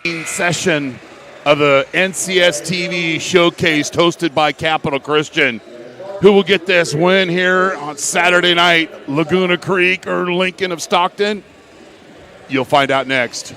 Session of the NCS TV Showcase hosted by Capital Christian. Who will get this win here on Saturday night, Laguna Creek or Lincoln of Stockton? You'll find out next.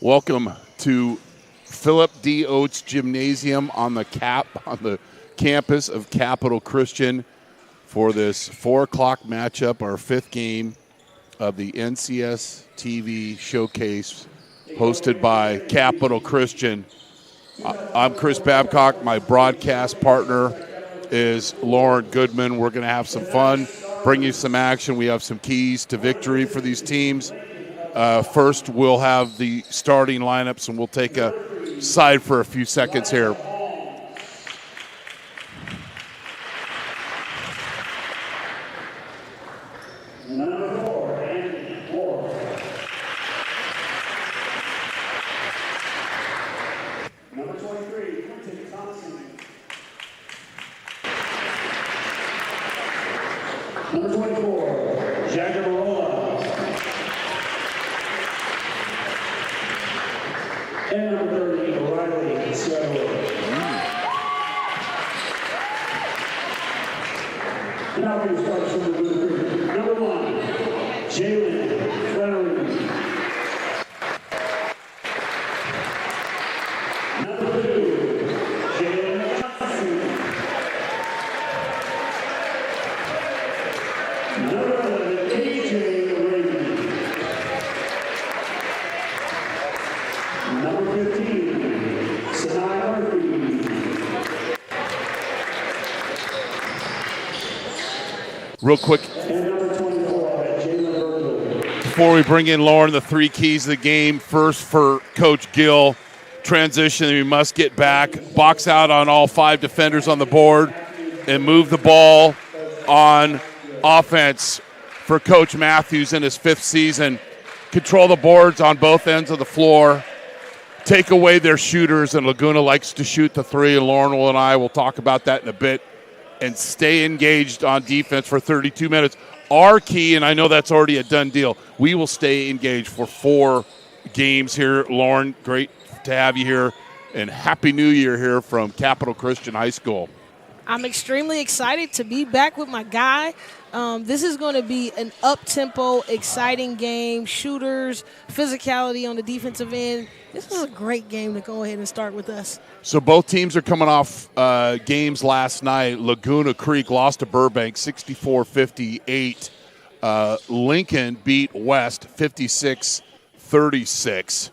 Welcome to Philip D. Oates Gymnasium on the campus of Capital Christian for this 4 o'clock matchup, our 5th game of the NCS TV Showcase hosted by Capital Christian. I'm Chris Babcock. My broadcast partner is Lauren Goodman. We're going to have some fun, bring you some action. We have some keys to victory for these teams. First, we'll have the starting lineups, and we'll take a side for a few seconds here. Real quick, before we bring in Lauren, the 3 keys of the game. First for Coach Gill, transition, we must get back, box out on all 5 defenders on the board, and move the ball on offense for Coach Matthews in his 5th season. Control the boards on both ends of the floor. Take away their shooters, and Laguna likes to shoot the 3, and Lauren and I will talk about that in a bit. And stay engaged on defense for 32 minutes. Our key, and I know that's already a done deal, we will stay engaged for 4 games here. Lauren, great to have you here, and Happy New Year here from Capital Christian High School. I'm extremely excited to be back with my guy. This is going to be an up-tempo, exciting game, shooters, physicality on the defensive end. This is a great game to go ahead and start with us. So both teams are coming off games last night. Laguna Creek lost to Burbank 64-58. Lincoln beat West 56-36.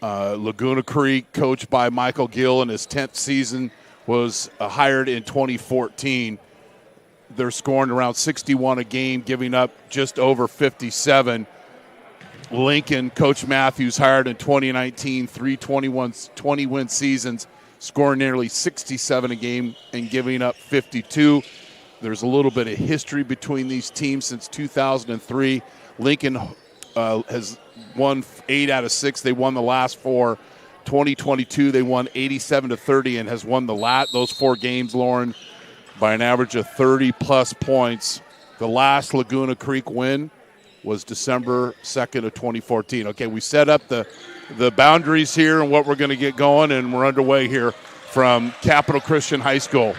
Laguna Creek, coached by Michael Gill in his 10th season, was hired in 2014. They're scoring around 61 a game, giving up just over 57. Lincoln, Coach Matthews, hired in 2019, 20-win seasons, scoring nearly 67 a game and giving up 52. There's a little bit of history between these teams since 2003. Lincoln has won 8 out of 6. They won the last 4. 2022, they won 87-30 and has won those 4 games, Lauren, by an average of 30-plus points. The last Laguna Creek win was December 2nd of 2014. Okay, we set up the boundaries here and what we're going to get going, and we're underway here from Capital Christian High School.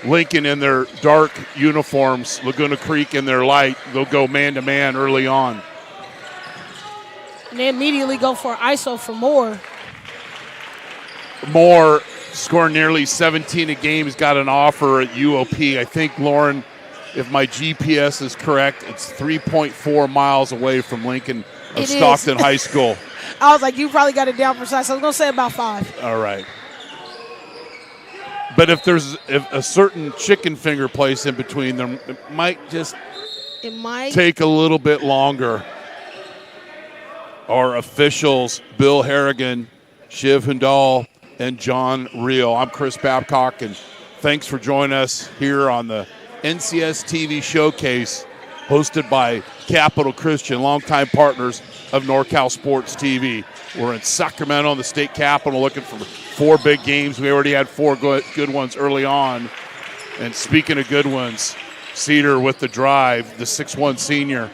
Lincoln in their dark uniforms, Laguna Creek in their light. They'll go man-to-man early on. And they immediately go for ISO for Moore. Moore scoring nearly 17 a game. He's got an offer at UOP. I think, Lauren, if my GPS is correct, it's 3.4 miles away from Lincoln of Stockton High School. I was like, you probably got it down precise. I was going to say about 5. All right. But if there's a certain chicken finger place in between them, it might take a little bit longer. Our officials, Bill Harrigan, Shiv Hundal, and John Reel. I'm Chris Babcock, and thanks for joining us here on the NCS TV Showcase hosted by Capital Christian, longtime partners of NorCal Sports TV. We're in Sacramento, in the state capital, looking for 4 big games. We already had 4 good ones early on. And speaking of good ones, Cedar with the drive, the 6'1 senior.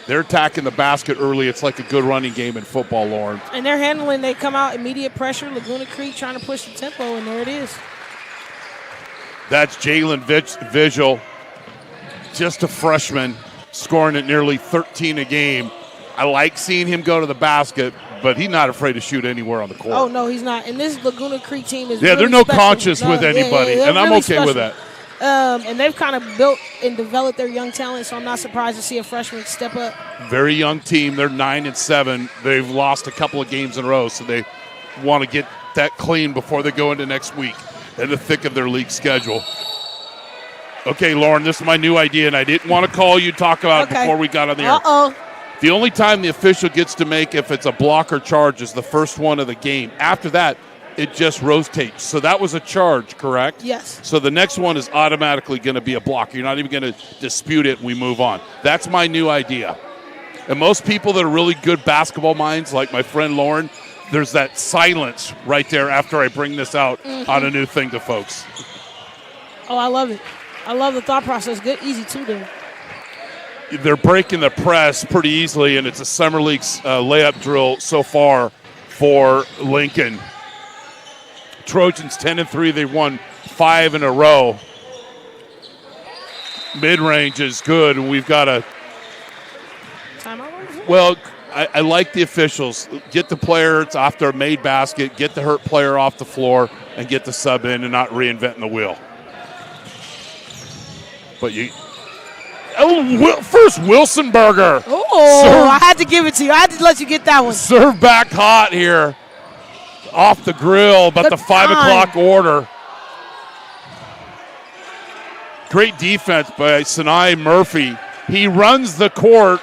They're attacking the basket early. It's like a good running game in football, Lauren. And they're handling, they come out, immediate pressure. Laguna Creek trying to push the tempo, and there it is. That's Jalen Vigil, just a freshman, scoring at nearly 13 a game. I like seeing him go to the basket, but he's not afraid to shoot anywhere on the court. Oh, no, he's not. And this Laguna Creek team is they're no special. conscious with anybody, and I'm really okay special. with that. And they've kind of built and developed their young talent, so I'm not surprised to see a freshman step up. Very young team. They're 9-7. They've lost a couple of games in a row, so they want to get that clean before they go into next week in the thick of their league schedule. Okay, Lauren, this is my new idea, and I didn't want to call you, talk about it before we got on the air. Uh-oh. The only time the official gets to make if it's a block or charge is the first one of the game. After that, it just rotates. So that was a charge, correct? Yes. So the next one is automatically going to be a block. You're not even going to dispute it. We move on. That's my new idea. And most people that are really good basketball minds, like my friend Lauren, there's that silence right there after I bring this out on a new thing to folks. Oh, I love it. I love the thought process. Good, easy, too, there. They're breaking the press pretty easily, and it's a Summer League's layup drill so far for Lincoln. Trojans 10-3. They've won 5 in a row. Mid-range is good, and we've got a timeout. Well, I like the officials. Get the player it's off their made basket, get the hurt player off the floor, and get the sub in and not reinventing the wheel. But first Wilsonberger. Oh, I had to give it to you. I had to let you get that one. Serve back hot here. Off the grill, but the 5 o'clock order. Great defense by Sinai Murphy. He runs the court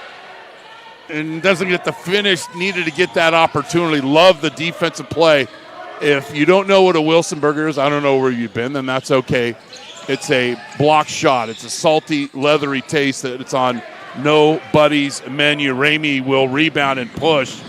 and doesn't get the finish needed to get that opportunity. Love the defensive play. If you don't know what a Wilsonberger is, I don't know where you've been, then that's okay. It's a block shot. It's a salty, leathery taste that it's on nobody's menu. Ramey will rebound and push.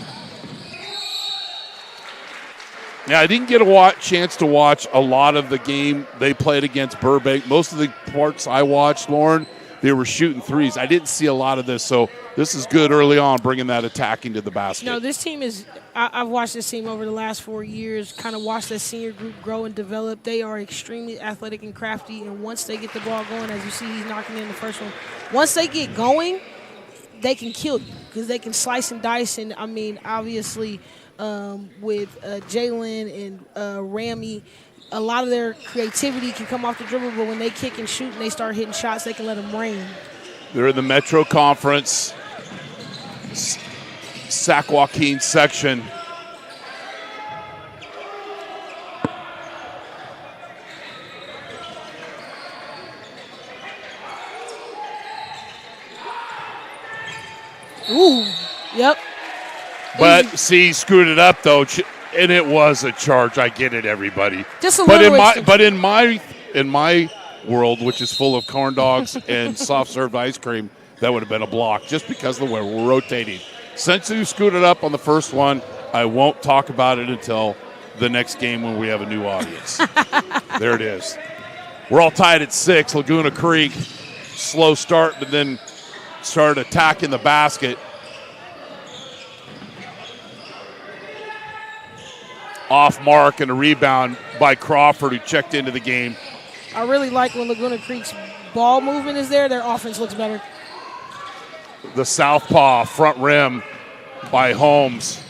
Now, I didn't get a chance to watch a lot of the game they played against Burbank. Most of the parts I watched, Lauren, they were shooting threes. I didn't see a lot of this, so this is good early on, bringing that attacking to the basket. No, this team is – I've watched this team over the last 4 years, kind of watched that senior group grow and develop. They are extremely athletic and crafty, and once they get the ball going, as you see he's knocking in the first one, once they get going, they can kill you because they can slice and dice. And, I mean, obviously with Jalen and Ramy, a lot of their creativity can come off the dribble, but when they kick and shoot and they start hitting shots, they can let them rain. They're in the Metro Conference, Sac Joaquin section. Ooh, yep. But see, screwed it up though, and it was a charge. I get it, everybody. Just a little. But in my world, which is full of corn dogs and soft served ice cream, that would have been a block just because of the way we're rotating. Since you screwed it up on the first one, I won't talk about it until the next game when we have a new audience. There it is. We're all tied at 6. Laguna Creek, slow start, but then started attacking the basket. Off mark and a rebound by Crawford, who checked into the game. I really like when Laguna Creek's ball movement is there. Their offense looks better. The southpaw front rim by Holmes.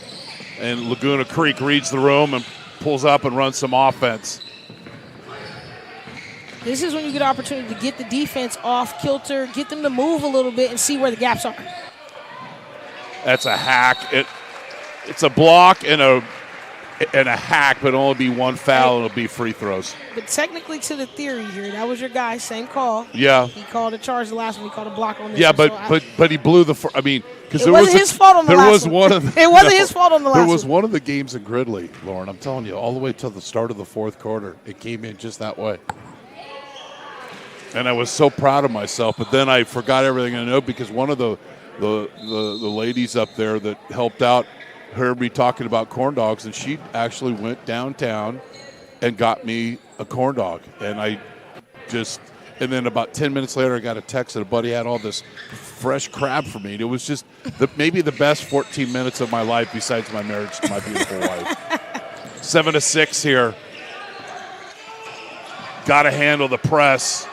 And Laguna Creek reads the room and pulls up and runs some offense. This is when you get an opportunity to get the defense off kilter, get them to move a little bit and see where the gaps are. That's a hack. It's a block and a hack, but only be one foul and it'll be free throws. But technically to the theory here, that was your guy, same call. Yeah. He called a charge the last one. He called a block on this. Yeah, one. but he blew the – I mean – it wasn't his fault on the last one. It wasn't his fault on the last one. There was one of the games in Gridley, Lauren. I'm telling you, all the way till the start of the fourth quarter, it came in just that way. And I was so proud of myself, but then I forgot everything I know because one of the ladies up there that helped out heard me talking about corn dogs, and she actually went downtown and got me a corn dog. And then about 10 minutes later, I got a text that a buddy had all this fresh crab for me. And it was just maybe the best 14 minutes of my life besides my marriage to my beautiful wife. 7-6 here. Got to handle the press.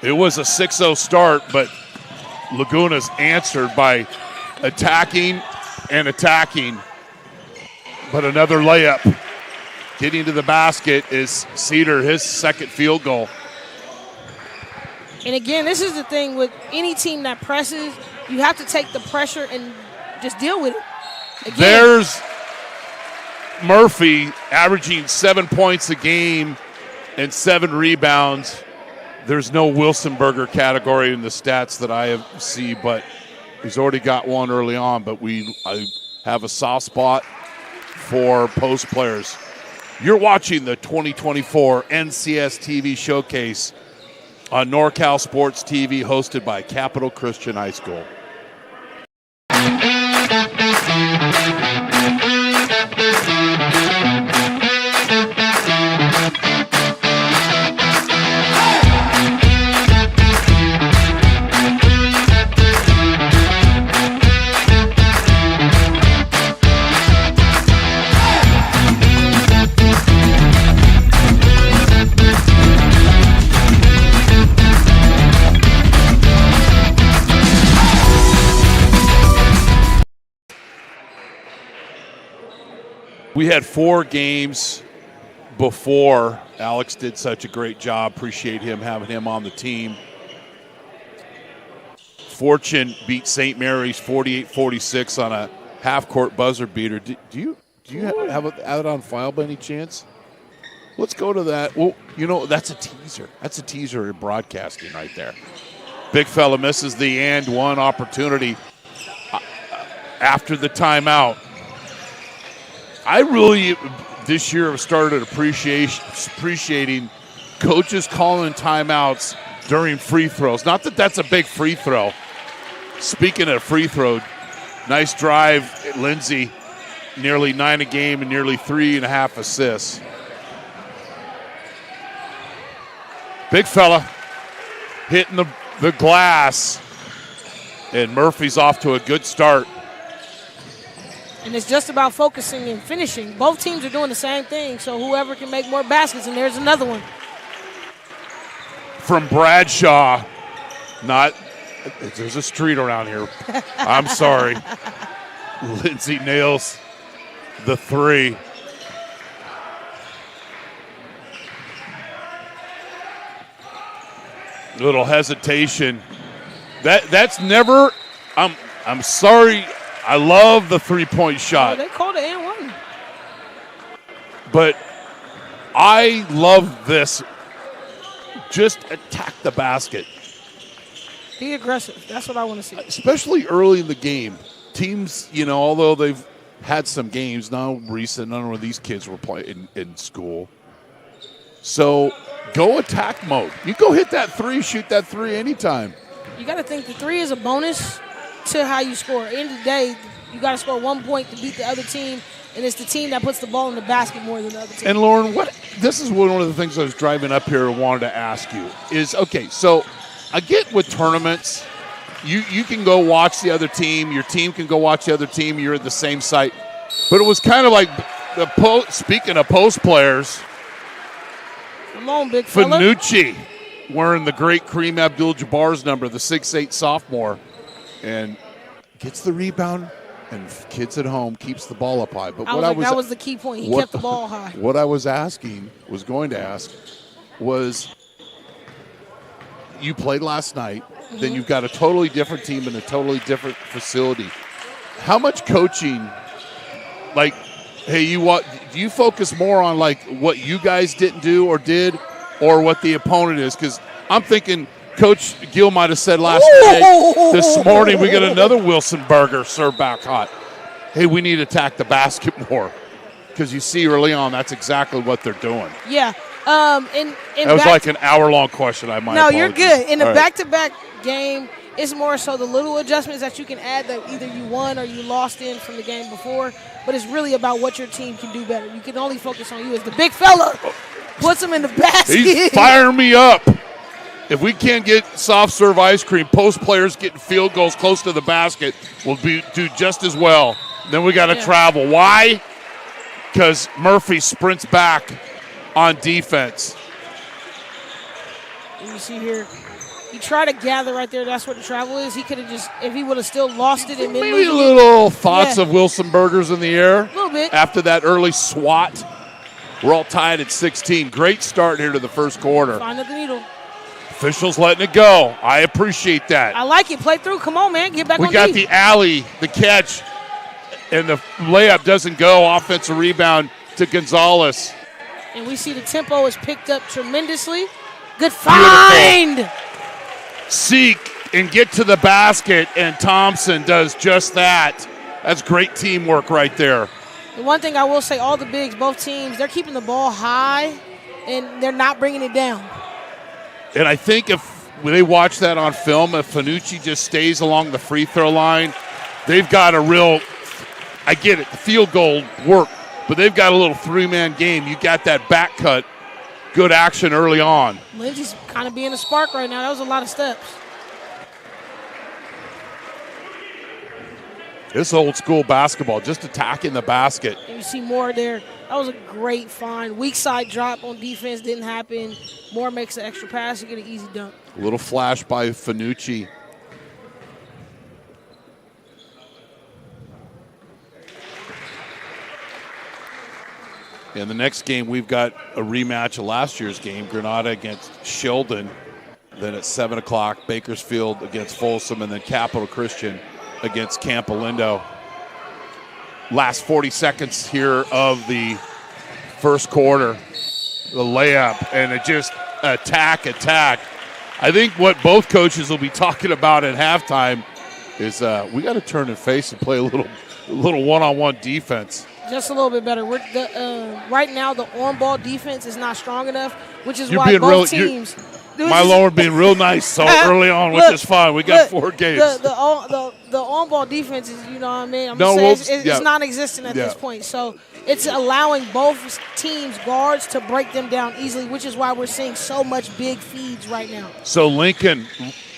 It was a 6-0 start, but Laguna's answered by attacking and attacking. But another layup. Getting to the basket is Cedar, his second field goal. And again, this is the thing with any team that presses, you have to take the pressure and just deal with it. Again, there's Murphy averaging 7 points a game and 7 rebounds. There's no Wilsonberger category in the stats that I see, but he's already got one early on. But I have a soft spot for post players. You're watching the 2024 NCS TV Showcase on NorCal Sports TV, hosted by Capital Christian High School. We had 4 games before. Alex did such a great job. Appreciate him having him on the team. Fortune beat St. Mary's 48-46 on a half-court buzzer beater. Do you have it on file by any chance? Let's go to that. Well, that's a teaser. That's a teaser in broadcasting right there. Big fella misses the and one opportunity after the timeout. I really, this year, have started appreciating coaches calling timeouts during free throws. Not that that's a big free throw. Speaking of free throw, nice drive, Lindsay, nearly 9 a game and nearly 3.5 assists. Big fella hitting the glass, and Murphy's off to a good start. And it's just about focusing and finishing. Both teams are doing the same thing, so whoever can make more baskets, and there's another one. From Bradshaw, there's a street around here. I'm sorry. Lindsay nails the 3. Little hesitation. That's never, I'm sorry. I love the 3-point shot. Oh, they called it and one. But I love this. Just attack the basket. Be aggressive. That's what I want to see. Especially early in the game. Teams, although they've had some games, none of these kids were playing in school. So go attack mode. You go hit that 3, shoot that 3 anytime. You got to think the 3 is a bonus to how you score. At the end of the day, you got to score 1 point to beat the other team, and it's the team that puts the ball in the basket more than the other team. And Lauren, this is one of the things I was driving up here and wanted to ask you is, okay, so I get with tournaments, you can go watch the other team, your team can go watch the other team, you're at the same site. But it was kind of like, speaking of post players, come on, big fella. Fanucci wearing the great Kareem Abdul-Jabbar's number, the 6'8 sophomore, and gets the rebound, and kids at home keeps the ball up high. But that was the key point. He kept the ball high. What I was going to ask was, you played last night, then you've got a totally different team in a totally different facility. How much coaching, do you focus more on what you guys didn't do or did, or what the opponent is? Because I'm thinking Coach Gill might have said last night, this morning we get another Wilsonberger served back hot. Hey, we need to attack the basket more. Because you see early on, that's exactly what they're doing. Yeah, That was like an hour-long question. I might. No, you're good. In the All right. back-to-back game, it's more so the little adjustments that you can add that either you won or you lost in from the game before. But it's really about what your team can do better. You can only focus on you as the big fella. Puts him in the basket. He's firing me up. If we can't get soft serve ice cream, post players getting field goals close to the basket will do just as well. Then we got to travel. Why? Because Murphy sprints back on defense. You see here, he tried to gather right there. That's what the travel is. He could have just, if he would have still lost it in Maybe a little thoughts of Wilson Burgers in the air. A little bit. After that early swat. We're all tied at 16. Great start here to the first quarter. Find the needle. Officials letting it go. I appreciate that. I like it. Play through. Come on, man. Get back on We got the alley, the catch, and the layup doesn't go. Offensive rebound to Gonzalez. And we see the tempo is picked up tremendously. Good find. Beautiful. Seek and get to the basket, and Thompson does just that. That's great teamwork right there. The one thing I will say, all the bigs, both teams, they're keeping the ball high, and they're not bringing it down. And I think if they watch that on film, if Fanucci just stays along the free throw line, they've got a real, I get it, the field goal work, but they've got a little three-man game. You got that back cut, good action early on. Lindsey's kind of being a spark right now. That was a lot of steps. This old school basketball, just attacking the basket. And you see Moore there. That was a great find. Weak side drop on defense didn't happen. Moore makes an extra pass. You get an easy dunk. A little flash by Fanucci. In the next game, we've got a rematch of last year's game, Granada against Sheldon. Then at 7 o'clock, Bakersfield against Folsom, and then Capital Christian against Camp Alindo. Last 40 seconds here of the first quarter. The layup, and it just attack. I think what both coaches will be talking about at halftime is we got to turn and face and play a little one-on-one defense. Just a little bit better. Right now, the on-ball defense is not strong enough, which is You're why being both teams. My Lord being real nice so early on, which is fine. We got 4 games. The on-ball defense is, you know what I mean? It's non-existent at this point. So it's allowing both teams' guards to break them down easily, which is why we're seeing so much big feeds right now. So Lincoln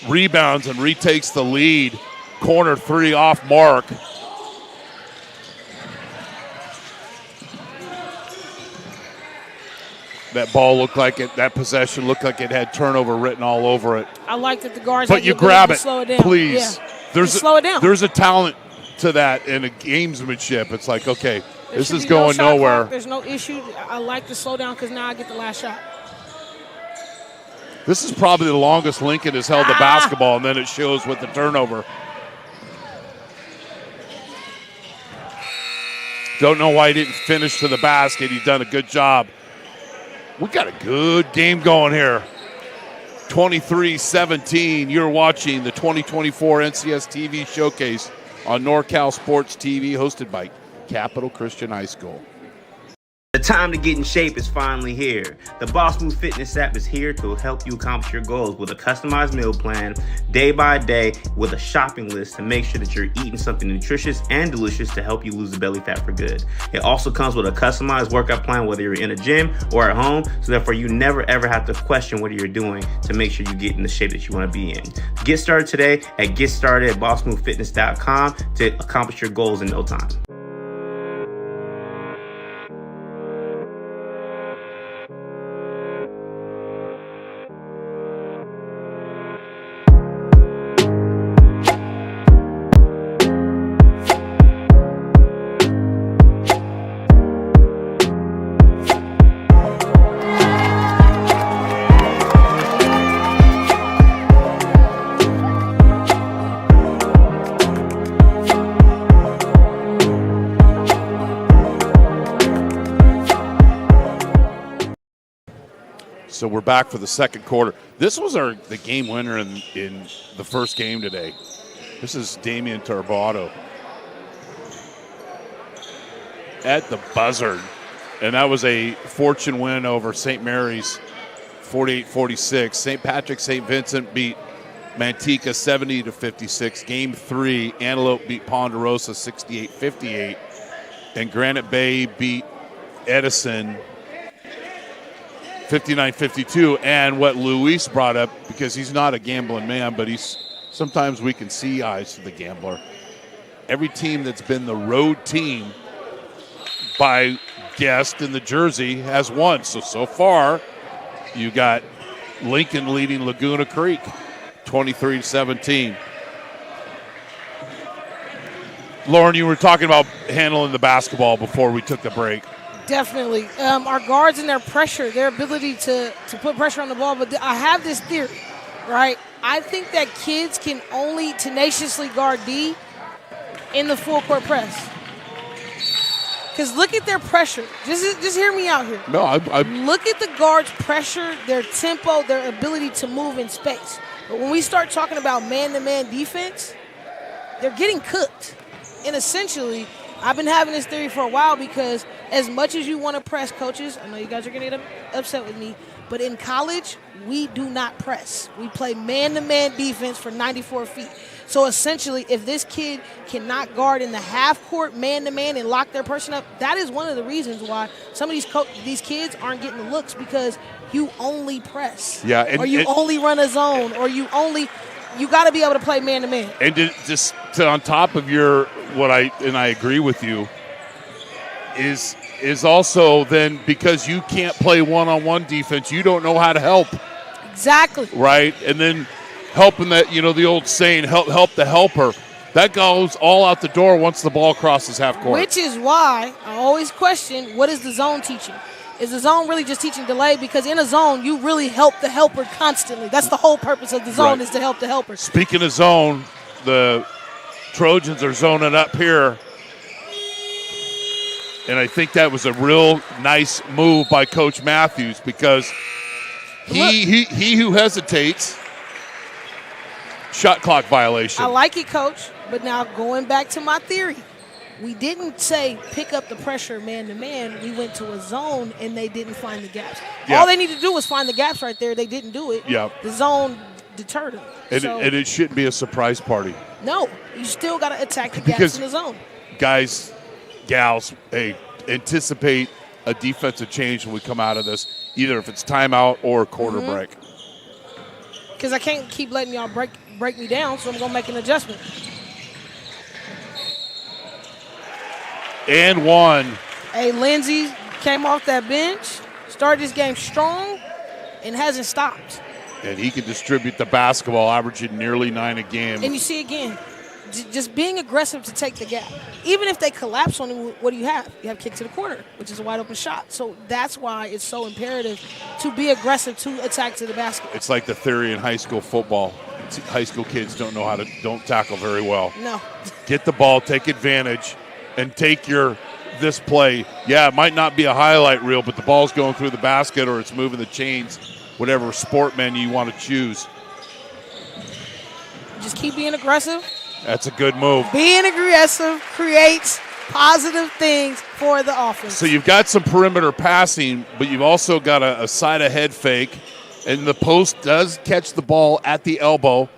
rebounds and retakes the lead. Corner 3 off mark. That ball looked like it. That possession looked like it had turnover written all over it. I like that the guards. But you grab it, slow it down. please. Yeah. Slow it down. There's a talent to that and a gamesmanship. It's like, okay, this is going nowhere. Clock. There's no issue. I like the slow down because now I get the last shot. This is probably the longest Lincoln has held the basketball, and then it shows with the turnover. Don't know why he didn't finish to the basket. He's done a good job. We got a good game going here. 23-17. You're watching the 2024 NCS TV Showcase on NorCal Sports TV, hosted by Capital Christian High School. The time to get in shape is finally here. The Boss Move Fitness app is here to help you accomplish your goals with a customized meal plan, day by day, with a shopping list to make sure that you're eating something nutritious and delicious to help you lose the belly fat for good. It also comes with a customized workout plan, whether you're in a gym or at home, so therefore you never ever have to question what you're doing to make sure you get in the shape that you want to be in. Get started today at GetStartedAtBossMoveFitness.com to accomplish your goals in no time. So we're back for the second quarter. This was the game winner in the first game today. This is Damian Tarbato at the buzzer. And that was a fortune win over St. Mary's, 48-46. St. Patrick St. Vincent beat Manteca 70-56. Game 3, Antelope beat Ponderosa 68-58. And Granite Bay beat Edison 59-52. And what Luis brought up, because he's not a gambling man, but sometimes we can see eyes to the gambler. Every team that's been the road team by guest in the jersey has won. So far, you got Lincoln leading Laguna Creek 23-17. Lauren, you were talking about handling the basketball before we took the break. Definitely. Our guards and their pressure, their ability to put pressure on the ball. But I have this theory, right? I think that kids can only tenaciously guard D in the full court press. Because look at their pressure. Just hear me out here. No, Look at the guards' pressure, their tempo, their ability to move in space. But when we start talking about man-to-man defense, they're getting cooked. And essentially, I've been having this theory for a while because as much as you want to press coaches, I know you guys are going to get upset with me, but in college, we do not press. We play man-to-man defense for 94 feet. So essentially, if this kid cannot guard in the half-court man-to-man and lock their person up, that is one of the reasons why some of these kids aren't getting the looks, because you only press. Yeah, or you only run a zone, or you got to be able to play man-to-man. And just on top of I agree with you, is also then because you can't play one-on-one defense, you don't know how to help. Exactly. Right? And then helping that, the old saying, help the helper. That goes all out the door once the ball crosses half court. Which is why I always question, what is the zone teaching? Is the zone really just teaching delay? Because in a zone, you really help the helper constantly. That's the whole purpose of the zone, is to help the helper. Speaking of zone, the Trojans are zoning up here. And I think that was a real nice move by Coach Matthews, because he who hesitates, shot clock violation. I like it, Coach. But now going back to my theory, we didn't say pick up the pressure man-to-man. We went to a zone, and they didn't find the gaps. Yeah. All they need to do was find the gaps right there. They didn't do it. Yeah. The zone deterred them. And it shouldn't be a surprise party. No. You still got to attack the gaps in the zone. Guys, gals, hey, anticipate a defensive change when we come out of this, either if it's timeout or quarter break. Because I can't keep letting y'all break me down, so I'm going to make an adjustment. And one. Hey, Lindsey came off that bench, started this game strong, and hasn't stopped. And he can distribute the basketball, averaging nearly 9 a game. And you see again, just being aggressive to take the gap. Even if they collapse on you, what do you have? You have kick to the corner, which is a wide open shot. So that's why it's so imperative to be aggressive to attack to the basket. It's like the theory in high school football. High school kids don't tackle very well. No. Get the ball, take advantage, and take this play. Yeah, it might not be a highlight reel, but the ball's going through the basket or it's moving the chains, whatever sport menu you want to choose. Just keep being aggressive. That's a good move. Being aggressive creates positive things for the offense. So you've got some perimeter passing, but you've also got a side-ahead fake, and the post does catch the ball at the elbow,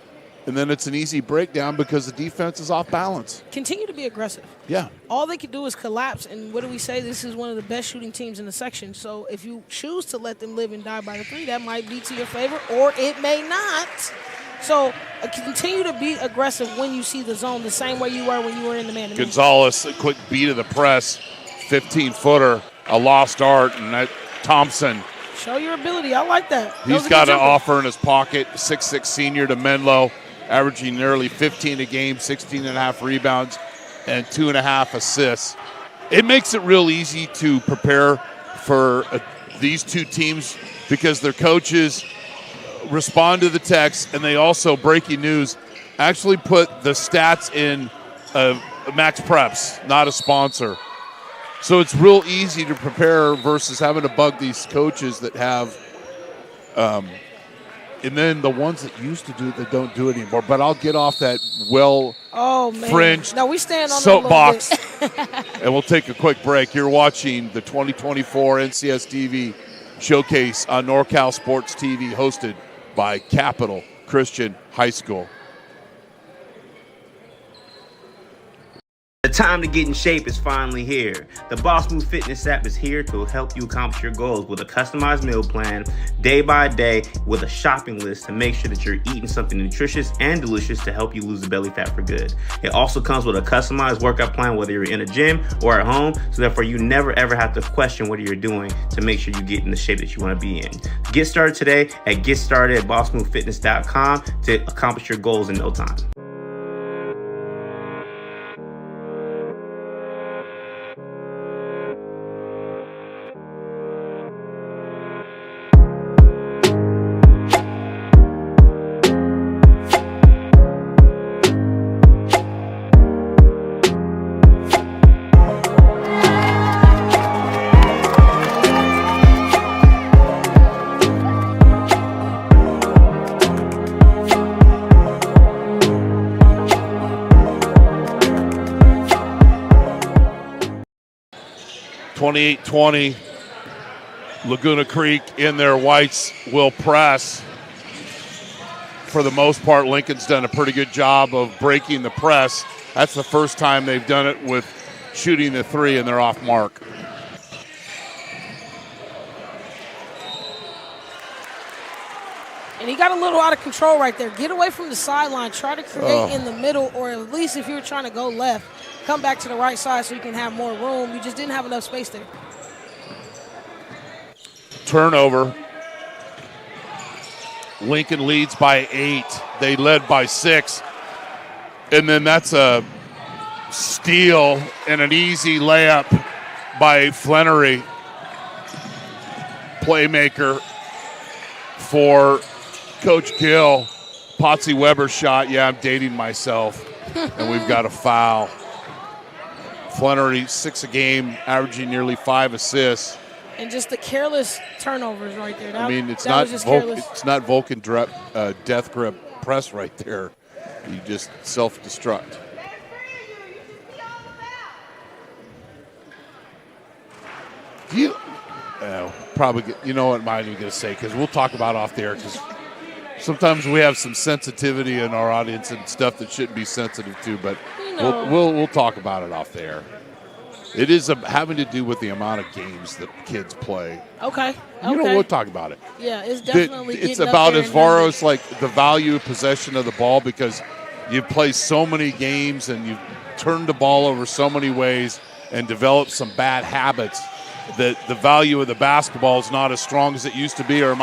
and then it's an easy breakdown because the defense is off balance. Continue to be aggressive. Yeah. All they can do is collapse, and what do we say? This is one of the best shooting teams in the section. So if you choose to let them live and die by the three, that might be to your favor, or it may not. So continue to be aggressive when you see the zone, the same way you were when you were in the man-to-man. Gonzalez, a quick beat of the press, 15-footer, a lost art, and that Thompson. Show your ability. I like that. He's got an offer in his pocket, 6'6" senior to Menlo, averaging nearly 15 a game, 16.5 rebounds, and 2.5 assists. It makes it real easy to prepare for these two teams because their coaches respond to the text, and they also, breaking news, actually put the stats in Max Preps, not a sponsor. So it's real easy to prepare versus having to bug these coaches that have and then the ones that used to do it, they don't do it anymore. But I'll get off that fringed no, we stand on soapbox. and we'll take a quick break. You're watching the 2024 NCS TV Showcase on NorCal Sports TV, hosted by Capital Christian High School. The time to get in shape is finally here. The Boss Move Fitness app is here to help you accomplish your goals with a customized meal plan, day by day, with a shopping list to make sure that you're eating something nutritious and delicious to help you lose the belly fat for good. It also comes with a customized workout plan, whether you're in a gym or at home, so therefore you never ever have to question what you're doing to make sure you get in the shape that you want to be in. Get started today at GetStartedAtBossMoveFitness.com to accomplish your goals in no time. (28-20). Laguna Creek in their whites will press. For the most part, Lincoln's done a pretty good job of breaking the press. That's the first time they've done it with shooting the three, and they're off mark. And he got a little out of control right there. Get away from the sideline. Try to create in the middle, or at least if you were trying to go left, come back to the right side so you can have more room. You just didn't have enough space there. Turnover. Lincoln leads by 8. They led by 6. And then that's a steal and an easy layup by Flannery. Playmaker for Coach Gill. Potsy Weber shot. Yeah, I'm dating myself. And we've got a foul. Flannery, 6 a game, averaging nearly 5 assists. And just the careless turnovers right there. It's not Vulcan death grip press right there. You just self-destruct. You know what I'm not even going to say, because we'll talk about off the air, because sometimes we have some sensitivity in our audience and stuff that shouldn't be sensitive to, but we'll talk about it off the air. It is having to do with the amount of games that kids play. Okay. We'll talk about it. Yeah, it's definitely it's about as far as like the value of possession of the ball, because you play so many games and you've turned the ball over so many ways and developed some bad habits that the value of the basketball is not as strong as it used to be. Or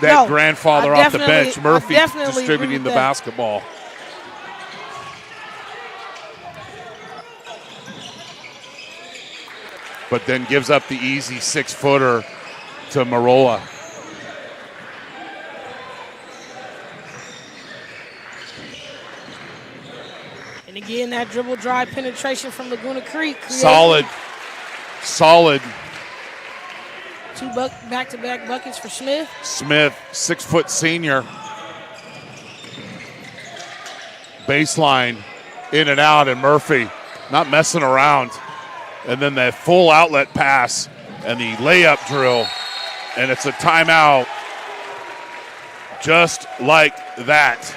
grandfather off the bench, Murphy, distributing the basketball. But then gives up the easy 6-footer to Marola. And again, that dribble drive penetration from Laguna Creek. Solid. 2 back-to-back buckets for Smith. 6-foot senior. Baseline, in and out, and Murphy not messing around. And then the full outlet pass and the layup drill, and it's a timeout. Just like that.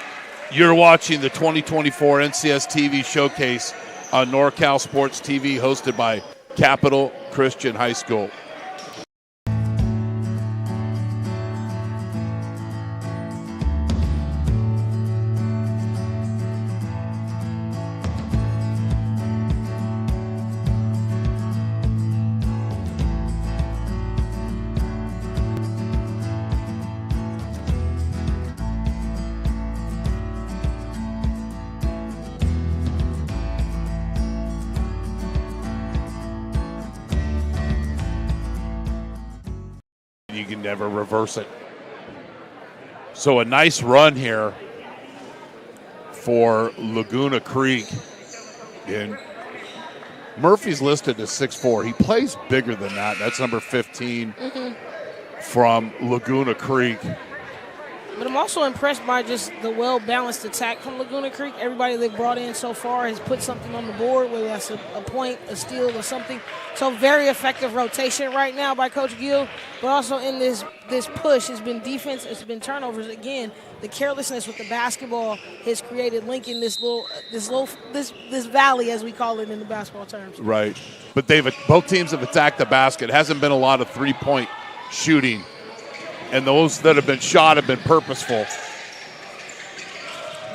You're watching the 2024 NCS TV Showcase on NorCal Sports TV, hosted by Capital Christian High School. You can never reverse it. So a nice run here for Laguna Creek. And Murphy's listed as 6'4". He plays bigger than that. That's number 15 from Laguna Creek. But I'm also impressed by just the well-balanced attack from Laguna Creek. Everybody they've brought in so far has put something on the board, whether that's a point, a steal, or something. So very effective rotation right now by Coach Gill. But also in this push, it's been defense, it's been turnovers. Again, the carelessness with the basketball has created Lincoln this valley, as we call it in the basketball terms. Right. But both teams have attacked the basket. Hasn't been a lot of three-point shooting. And those that have been shot have been purposeful.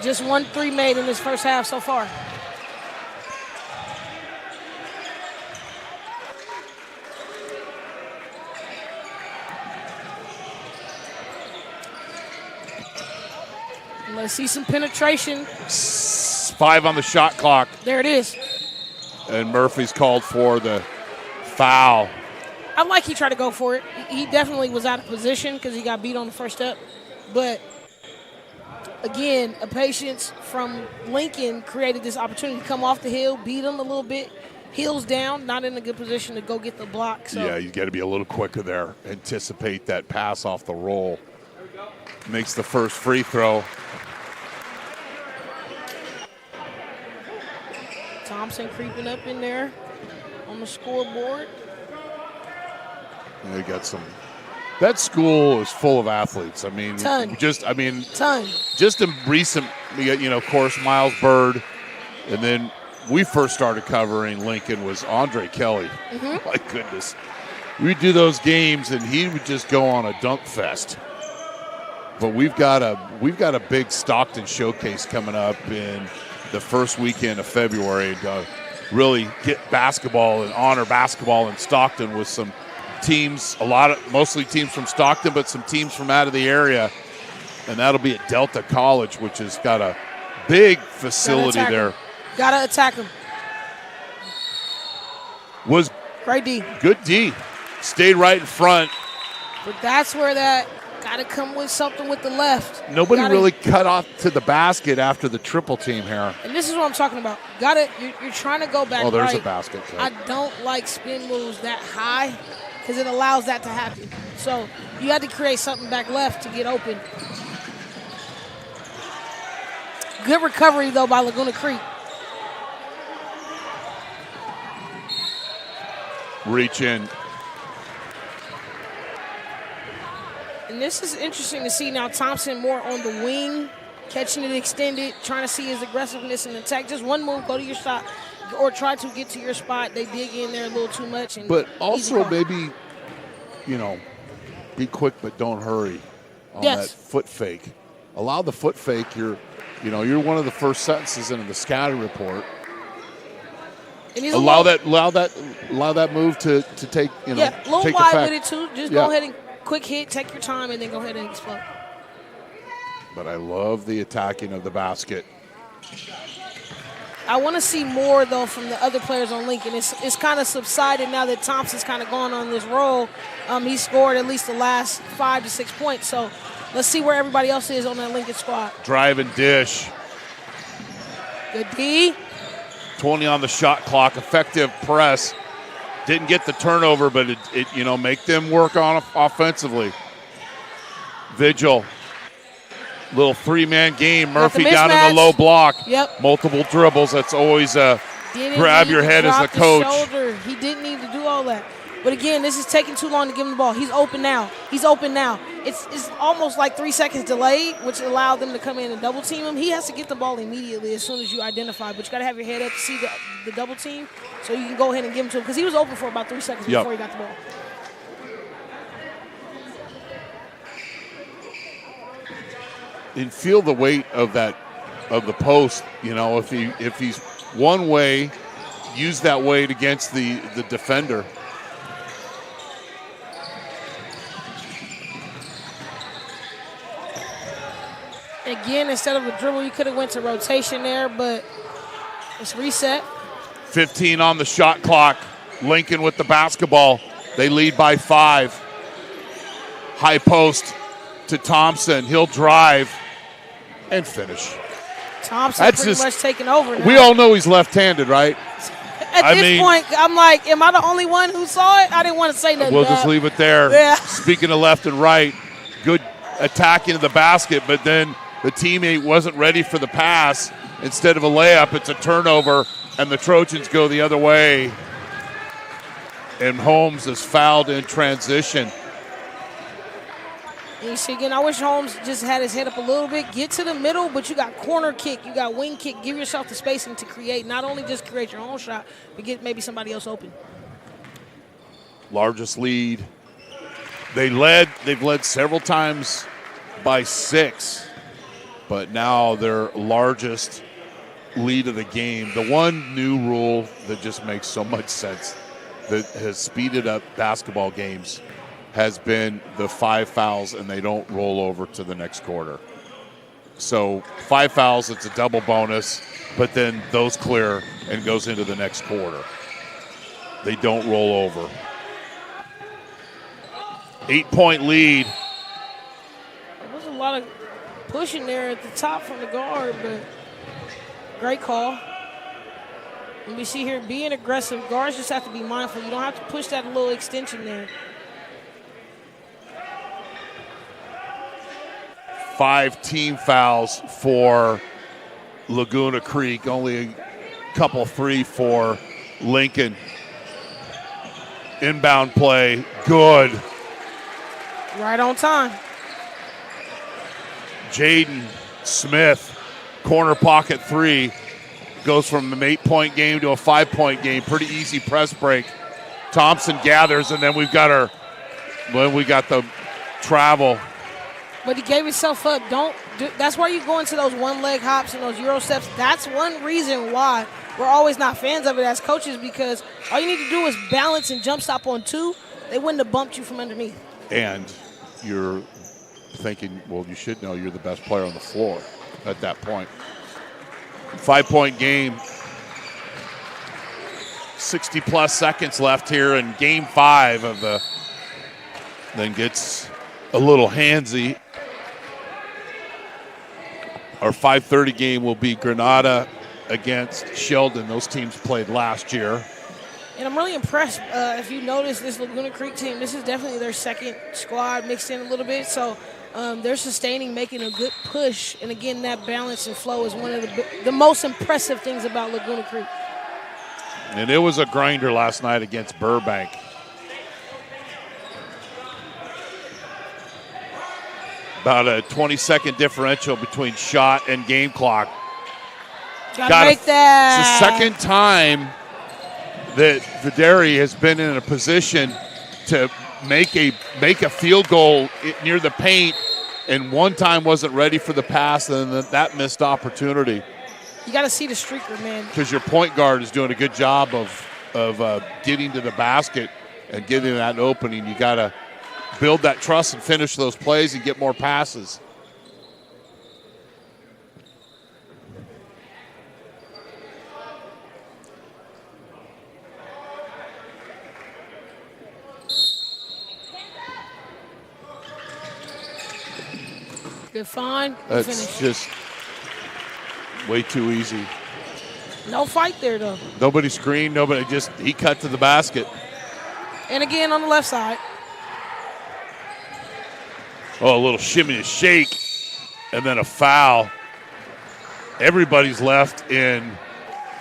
Just 1 3 made in this first half so far. Let's see some penetration. 5 on the shot clock. There it is. And Murphy's called for the foul. I like he tried to go for it. He definitely was out of position because he got beat on the first step. But, again, a patience from Lincoln created this opportunity to come off the hill, beat him a little bit, heels down, not in a good position to go get the block. So. Yeah, you got to be a little quicker there. Anticipate that pass off the roll. Makes the first free throw. Thompson creeping up in there on the scoreboard. They got some. That school is full of athletes. I mean, Ton. Just in recent, of course, Miles Bird, and then we first started covering Lincoln was Andre Kelly. Mm-hmm. My goodness, we'd do those games and he would just go on a dunk fest. But we've got a big Stockton showcase coming up in the first weekend of February to really get basketball and honor basketball in Stockton with some teams, mostly teams from Stockton, but some teams from out of the area. And that'll be at Delta College, which has got a big facility there. Gotta attack him. Was great D. Good D. Stayed right in front. But that's where that gotta come with something with the left. Nobody really cut off to the basket after the triple team here. And this is what I'm talking about. You're trying to go back. Oh, there's right. a basket. I don't like spin moves that high because it allows that to happen. So you had to create something back left to get open. Good recovery, though, by Laguna Creek. Reach in. And this is interesting to see now. Thompson more on the wing, catching it extended, trying to see his aggressiveness and attack. Just one move, go to your shot, or try to get to your spot. They dig in there a little too much. But also maybe, be quick but don't hurry on that foot fake. Allow the foot fake. You're one of the first sentences in the scouting report. Allow that move to take, a little take wide effect. with it too. Just go ahead and quick hit, take your time, and then go ahead and explode. But I love the attacking of the basket. I want to see more, though, from the other players on Lincoln. It's kind of subsided now that Thompson's kind of gone on this roll. He scored at least the last 5 to 6 points. So let's see where everybody else is on that Lincoln squad. Drive and dish. Good D. 20 on the shot clock. Effective press. Didn't get the turnover, but it make them work on offensively. Vigil. Little three-man game. Murphy down in the low block. Yep. Multiple dribbles. That's always grab your head as a coach. He didn't need to do all that. But again, this is taking too long to give him the ball. He's open now. It's almost like 3 seconds delayed, which allowed them to come in and double team him. He has to get the ball immediately as soon as you identify. But you got to have your head up to see the double team so you can go ahead and give him to him because he was open for about 3 seconds before he got the ball. And feel the weight of the post. If he's one way, use that weight against the defender. Again, instead of a dribble, you could have went to rotation there, but it's reset. 15 on the shot clock. Lincoln with the basketball. They lead by 5. High post to Thompson. He'll drive and finish. Thompson pretty much taking over now. We all know he's left-handed, right? At this point, I'm like, am I the only one who saw it? I didn't want to say nothing. We'll just leave it there. Yeah. Speaking of left and right, good attacking the basket, but then the teammate wasn't ready for the pass. Instead of a layup, it's a turnover, and the Trojans go the other way. And Holmes is fouled in transition. And you see, again, I wish Holmes just had his head up a little bit. Get to the middle, but you got corner kick, you got wing kick. Give yourself the spacing to create, not only just create your own shot, but get maybe somebody else open. Largest lead. They've led several times by 6, but now their largest lead of the game. The one new rule that just makes so much sense that has speeded up basketball games has been the 5 fouls, and they don't roll over to the next quarter. So 5 fouls, it's a double bonus, but then those clear and goes into the next quarter. They don't roll over. 8-point lead. There was a lot of pushing there at the top from the guard, but great call. And we see here being aggressive. Guards just have to be mindful. You don't have to push that little extension there. 5 team fouls for Laguna Creek. Only a couple 3 for Lincoln. Inbound play, good. Right on time. Jaden Smith, corner pocket 3, goes from an 8-point game to a 5-point game. Pretty easy press break. Thompson gathers, and then we got the travel. But he gave himself up. That's why you go into those one-leg hops and those Euro steps. That's one reason why we're always not fans of it as coaches, because all you need to do is balance and jump stop on 2. They wouldn't have bumped you from underneath. And you're thinking, well, you should know you're the best player on the floor at that point. 5-point game. 60-plus seconds left here in Game 5 of the. Then gets a little handsy. Our 5:30 game will be Granada against Sheldon. Those teams played last year. And I'm really impressed. If you notice, this Laguna Creek team, this is definitely their second squad mixed in a little bit. So they're sustaining, making a good push. And, again, that balance and flow is one of the most impressive things about Laguna Creek. And it was a grinder last night against Burbank. About a 20-second differential between shot and game clock. Gotta make that. It's the second time that Videri has been in a position to make a field goal near the paint, and one time wasn't ready for the pass, and that missed opportunity. You got to see the streaker, man. Because your point guard is doing a good job of getting to the basket and getting that opening. You got to build that trust and finish those plays and get more passes. Good find. That's finish. Just way too easy. No fight there, though. Nobody screened. He cut to the basket. And again on the left side. Oh, a little shimmy and shake, and then a foul. Everybody's left in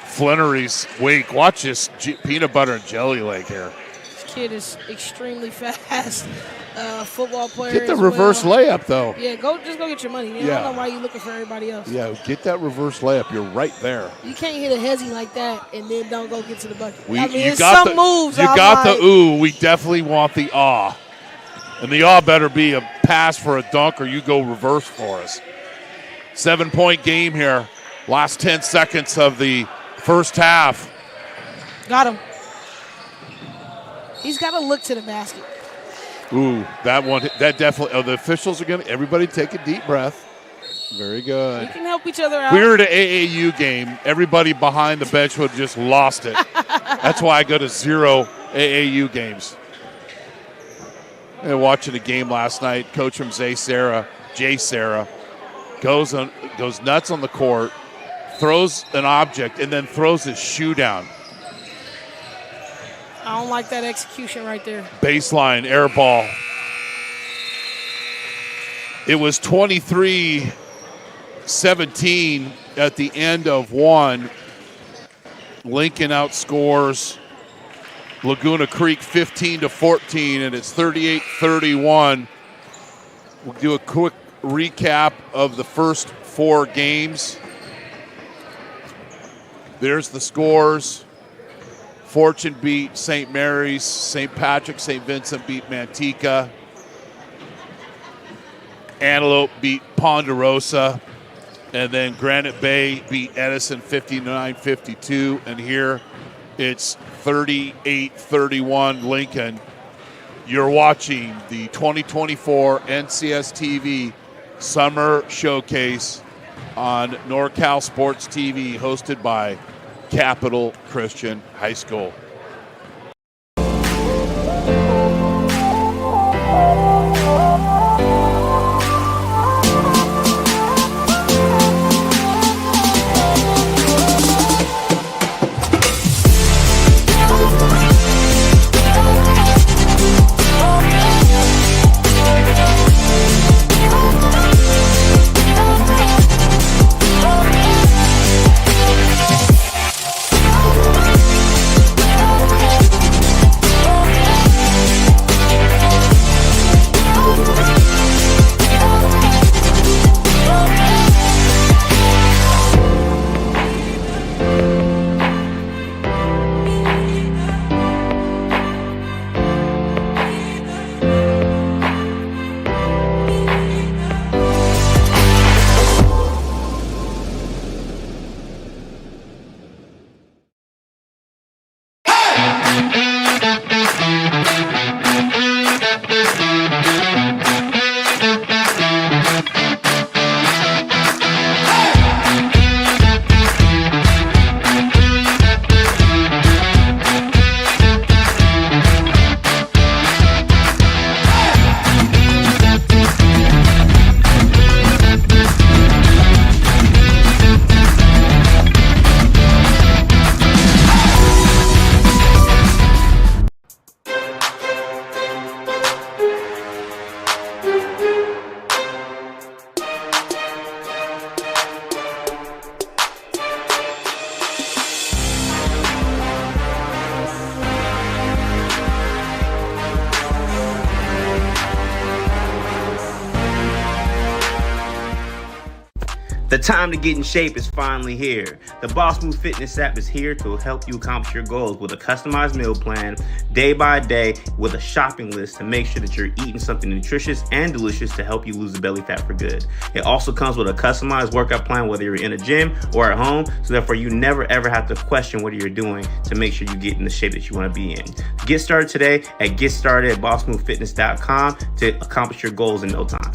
Flannery's wake. Watch this peanut butter and jelly leg here. This kid is extremely fast. Football player. Get the reverse layup, though. Yeah, just go get your money. Man. I don't know why you're looking for everybody else. Yeah, get that reverse layup. You're right there. You can't hit a hezzy like that and then don't go get to the bucket. You got the ooh. We definitely want the ah. And the ah better be a pass for a dunk or you go reverse for us. 7-point game here. Last 10 seconds of the first half. Got him. He's got to look to the basket. Ooh, that definitely. Oh, the officials are going to. Everybody take a deep breath. Very good. We can help each other out. We were at an AAU game. Everybody behind the bench would have just lost it. That's why I go to 0 AAU games. And watching a game last night, coach from Jay Sarah, goes nuts on the court, throws an object, and then throws his shoe down. I don't like that execution right there. Baseline, air ball. It was 23-17 at the end of one. Lincoln outscores Laguna Creek 15-14, and it's 38-31. We'll do a quick recap of the first four games. There's the scores. Fortune beat St. Mary's. St. Patrick, St. Vincent beat Manteca. Antelope beat Ponderosa. And then Granite Bay beat Edison 59-52. And here it's 38-31 Lincoln. You're watching the 2024 NCS TV Summer Showcase on NorCal Sports TV, hosted by Capital Christian High School. The time to get in shape is finally here. The Boss Move Fitness app is here to help you accomplish your goals with a customized meal plan, day by day, with a shopping list to make sure that you're eating something nutritious and delicious to help you lose the belly fat for good. It also comes with a customized workout plan, whether you're in a gym or at home, so therefore you never ever have to question what you're doing to make sure you get in the shape that you want to be in. Get started today at GetStartedAtBossMoveFitness.com to accomplish your goals in no time.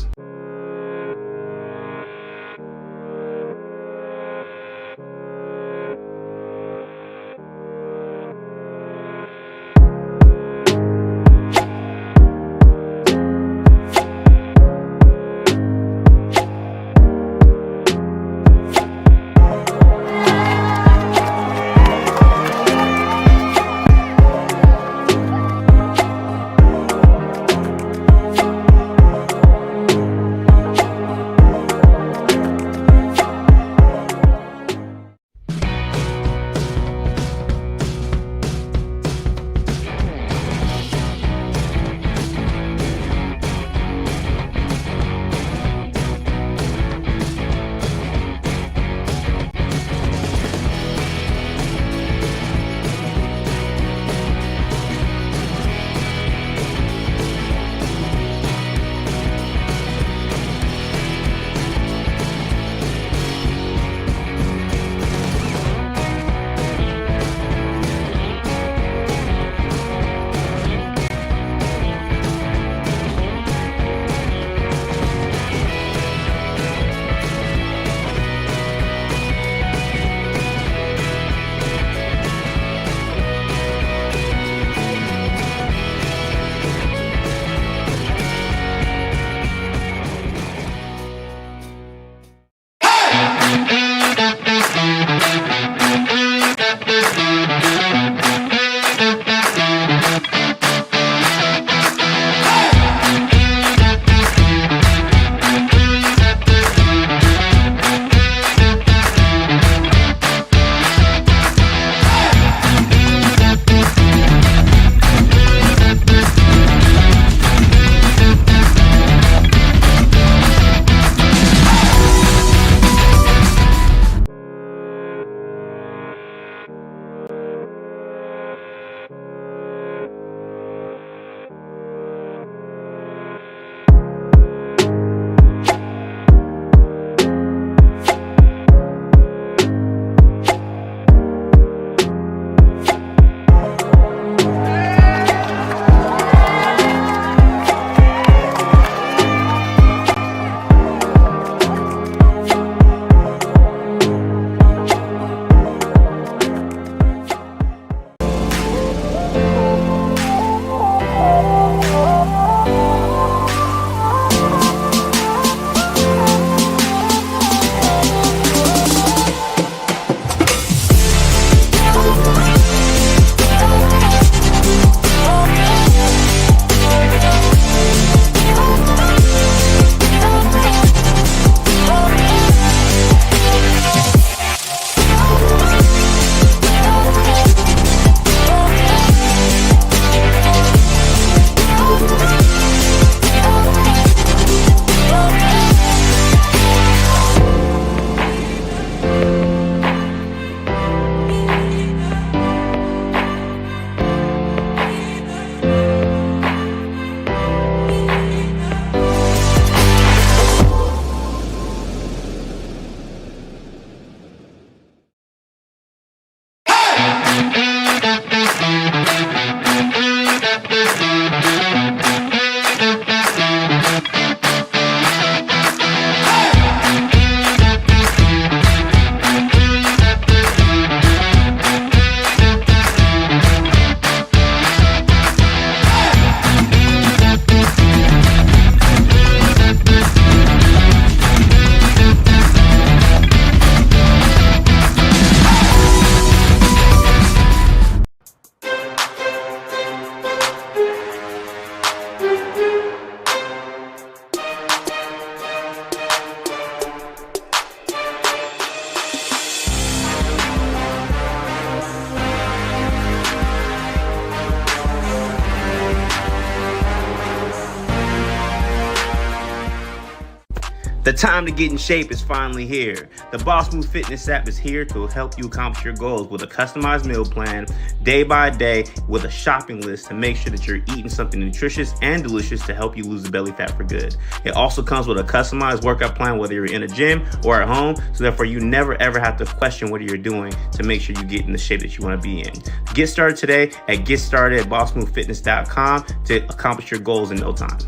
time to get in shape is finally here. The Boss Move Fitness app is here to help you accomplish your goals with a customized meal plan, day by day, with a shopping list to make sure that you're eating something nutritious and delicious to help you lose the belly fat for good. It also comes with a customized workout plan, whether you're in a gym or at home, so therefore you never ever have to question what you're doing to make sure you get in the shape that you want to be in. Get started today at GetStartedAtBossMoveFitness.com to accomplish your goals in no time.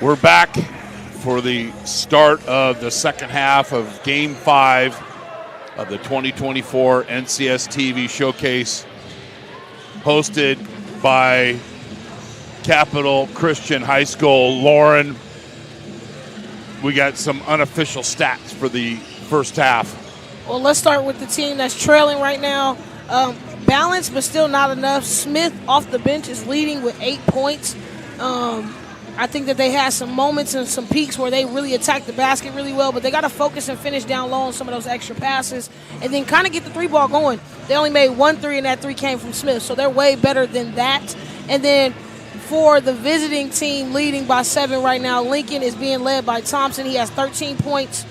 We're back for the start of the second half of Game 5 of the 2024 NCS TV Showcase, hosted by Capital Christian High School. Lauren, we got some unofficial stats for the first half. Well, let's start with the team that's trailing right now. Balanced, but still not enough. Smith off the bench is leading with 8 points. I think that they had some moments and some peaks where they really attacked the basket really well, but they got to focus and finish down low on some of those extra passes and then kind of get the three ball going. They only made 1 3, and that 3 came from Smith, so they're way better than that. And then for the visiting team leading by 7 right now, Lincoln is being led by Thompson. He has 13 points.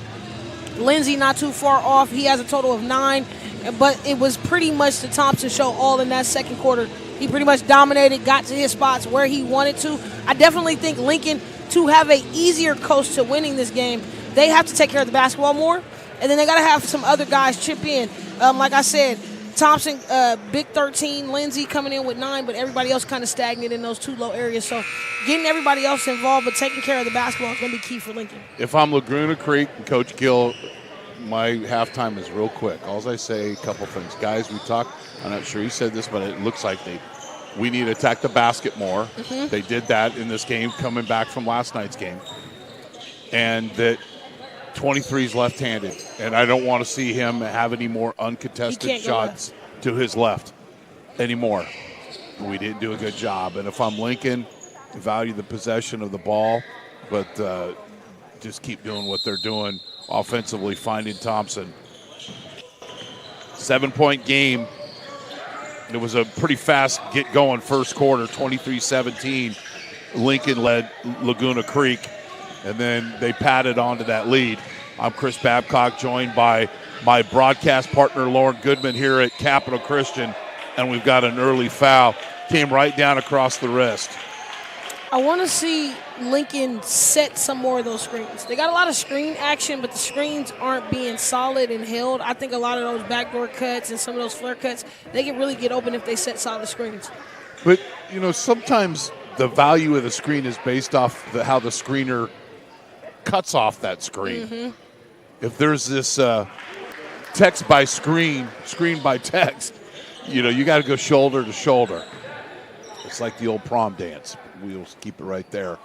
Lindsey not too far off. He has a total of 9, but it was pretty much the Thompson show all in that second quarter. He pretty much dominated, got to his spots where he wanted to. I definitely think Lincoln, to have an easier coast to winning this game, they have to take care of the basketball more, and then they got to have some other guys chip in. Like I said, Thompson, big 13, Lindsey coming in with 9, but everybody else kind of stagnant in those 2 low areas. So getting everybody else involved but taking care of the basketball is going to be key for Lincoln. If I'm Laguna Creek and Coach Gill, my halftime is real quick. All I say, a couple things. Guys, we talked, I'm not sure he said this, but it looks like we need to attack the basket more. Mm-hmm. They did that in this game coming back from last night's game. And that 23 is left-handed, and I don't want to see him have any more uncontested shots to his left anymore. We didn't do a good job. And if I'm Lincoln, value the possession of the ball, but just keep doing what they're doing offensively, finding Thompson. 7-point game. It was a pretty fast get-going first quarter, 23-17. Lincoln led Laguna Creek, and then they padded onto that lead. I'm Chris Babcock, joined by my broadcast partner, Lauren Goodman, here at Capital Christian, and we've got an early foul. Came right down across the wrist. I want to see Lincoln set some more of those screens. They got a lot of screen action, but the screens aren't being solid and held. I think a lot of those backdoor cuts and some of those flare cuts, they can really get open if they set solid screens. But, sometimes the value of the screen is based off how the screener cuts off that screen. Mm-hmm. If there's this text by screen by text, you got to go shoulder to shoulder. It's like the old prom dance. We'll keep it right there.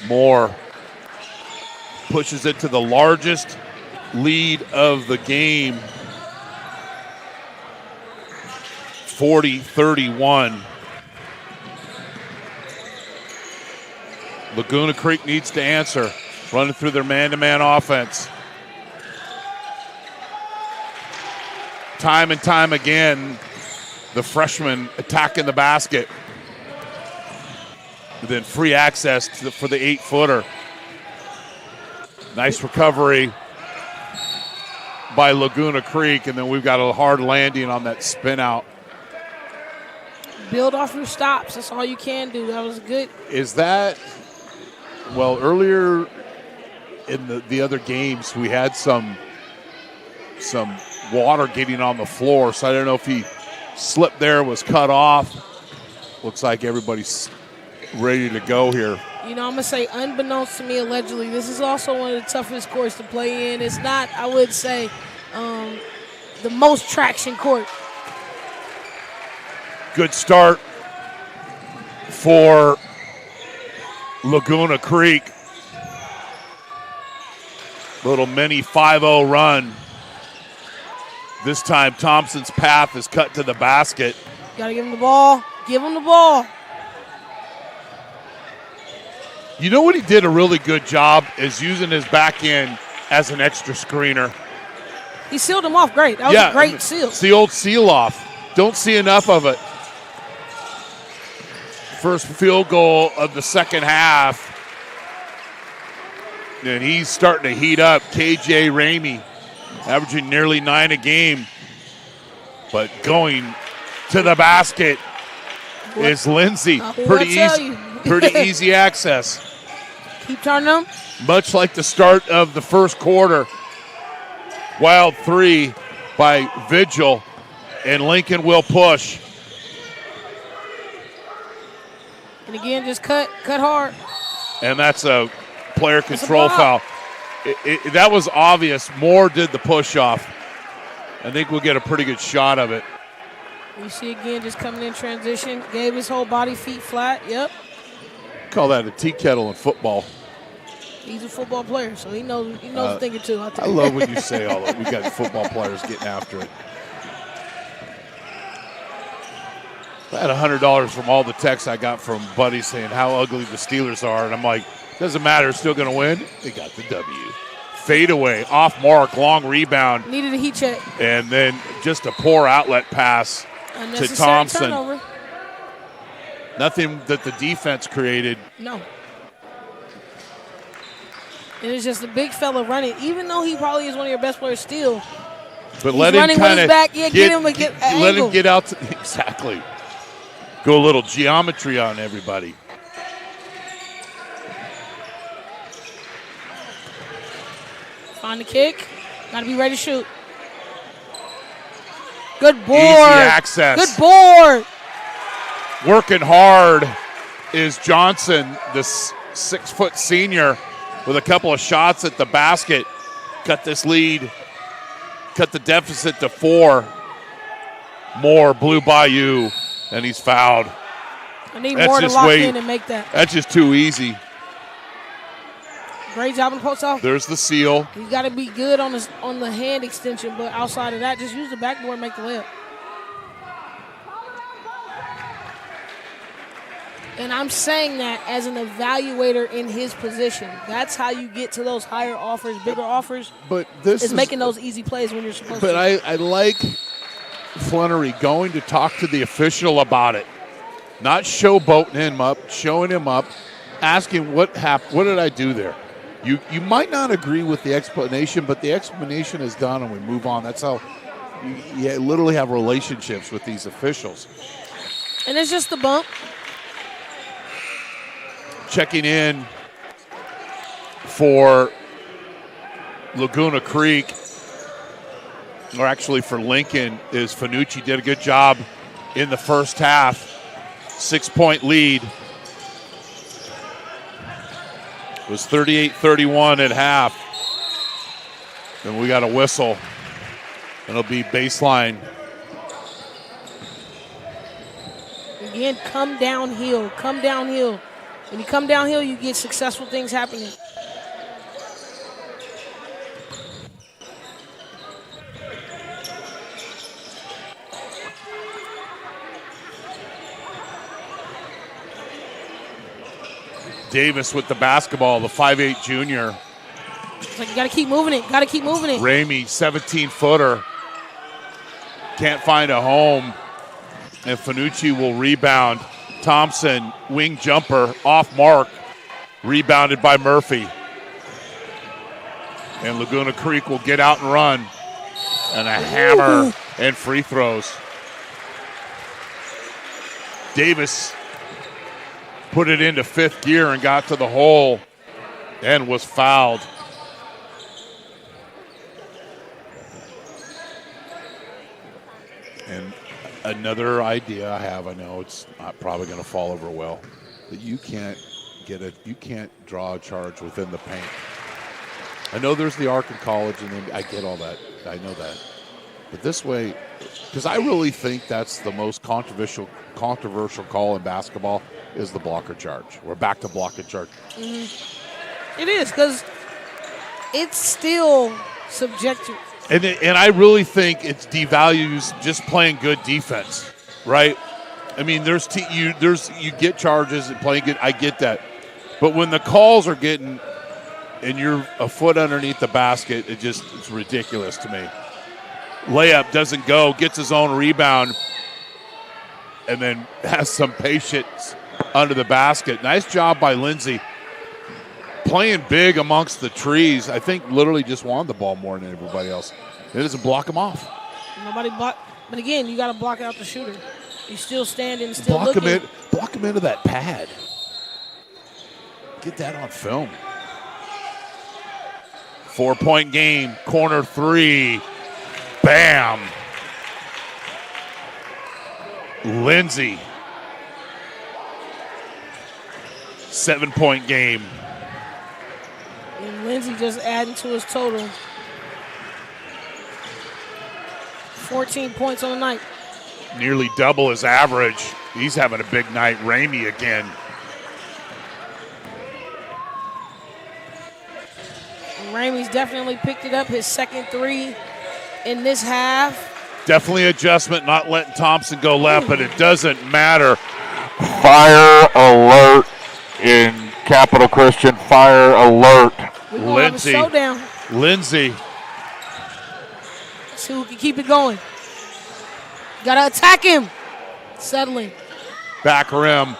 Moore pushes it to the largest lead of the game, 40-31. Laguna Creek needs to answer, running through their man-to-man offense. Time and time again, the freshman attacking the basket. Then free access for the 8-footer. Nice recovery by Laguna Creek, and then we've got a hard landing on that spin out. Build off your stops. That's all you can do. That was good. Is that, well, earlier in the other games, we had some water getting on the floor, so I don't know if he slipped there, was cut off. Looks like everybody's ready to go here. You know, I'm going to say, unbeknownst to me, allegedly, this is also one of the toughest courts to play in. It's not, I would say, the most traction court. Good start for Laguna Creek. Little mini 5-0 run. This time Thompson's path is cut to the basket. Got to give him the ball. Give him the ball. You know what he did a really good job is using his back end as an extra screener. He sealed him off great. That was a great seal. It's the old seal off. Don't see enough of it. First field goal of the second half. And he's starting to heat up. KJ Ramey averaging nearly 9 a game. But going to the basket is Lindsay. Pretty easy access. Keep turning them. Much like the start of the first quarter. Wild three by Vigil, and Lincoln will push. And again, just cut hard. And that's a player control foul. That was obvious. Moore did the push off. I think we'll get a pretty good shot of it. You see again, just coming in transition, gave his whole body, feet flat. Yep. Call that a tea kettle in football. He's a football player, so he knows a thing or two. I love when you say all that. We got football players getting after it. I had $100 from all the texts I got from buddies saying how ugly the Steelers are, and I'm like, doesn't matter, still going to win. They got the W. Fadeaway, off mark, long rebound. Needed a heat check. And then just a poor outlet pass to Thompson. Turnover. Nothing that the defense created. No. It is just a big fella running, even though he probably is one of your best players still. But let him kind of let him get out. Exactly. Go a little geometry on everybody. Find the kick. Got to be ready to shoot. Good board. Easy access. Good board. Working hard is Johnson, this 6-foot senior, with a couple of shots at the basket. Cut this lead. Cut the deficit to 4. Moore blew by you, and he's fouled. I need Moore to lock in and make that. That's just too easy. Great job in the post off. There's the seal. You got to be good on the hand extension, but outside of that, just use the backboard and make the layup. And I'm saying that as an evaluator in his position. That's how you get to those higher offers, bigger offers. But this is making those easy plays when you're supposed to. But I like Flannery going to talk to the official about it, not showboating him up, showing him up, asking what happened. What did I do there? You might not agree with the explanation, but the explanation is done and we move on. That's how you literally have relationships with these officials. And it's just the bump. Checking in for Laguna Creek, or actually for Lincoln, is Fanucci. Did a good job in the first half. 6-point lead. It was 38-31 at half. Then we got a whistle. It'll be baseline. Again, come downhill. Come downhill. When you come downhill, you get successful things happening. Davis with the basketball, the 5'8 junior. It's like you got to keep moving it. Got to keep moving it. Ramey, 17-footer. Can't find a home. And Fanucci will rebound. Thompson, wing jumper, off mark. Rebounded by Murphy. And Laguna Creek will get out and run. And a hammer and free throws. Davis put it into fifth gear and got to the hole and was fouled. And another idea I have, I know it's not probably going to fall over well, but you can't draw a charge within the paint. I know there's the arc in college, and then I get all that. I know that. But this way, because I really think that's the most controversial call in basketball is the blocker charge. We're back to block and charge. Mm-hmm. It is, because it's still subjective. And I really think it devalues just playing good defense, right? I mean, you get charges and playing good. I get that. But when the calls are getting and you're a foot underneath the basket, it's ridiculous to me. Layup doesn't go, gets his own rebound, and then has some patience under the basket. Nice job by Lindsey. Playing big amongst the trees. I think literally just wanted the ball more than everybody else. It doesn't block him off. Nobody block. But again, you got to block out the shooter. He's still standing, still looking. Block him into that pad. Get that on film. 4-point game, corner three. Bam. Lindsey. 7-point game. And Lindsey just adding to his total. 14 points on the night. Nearly double his average. He's having a big night. Ramey again. Ramey's definitely picked it up, his second three in this half. Definitely adjustment, not letting Thompson go left, but it doesn't matter. Fire alert in Capital Christian. Fire alert. Lindsey. Lindsey. See who can keep it going. Got to attack him. Settling. Back rim,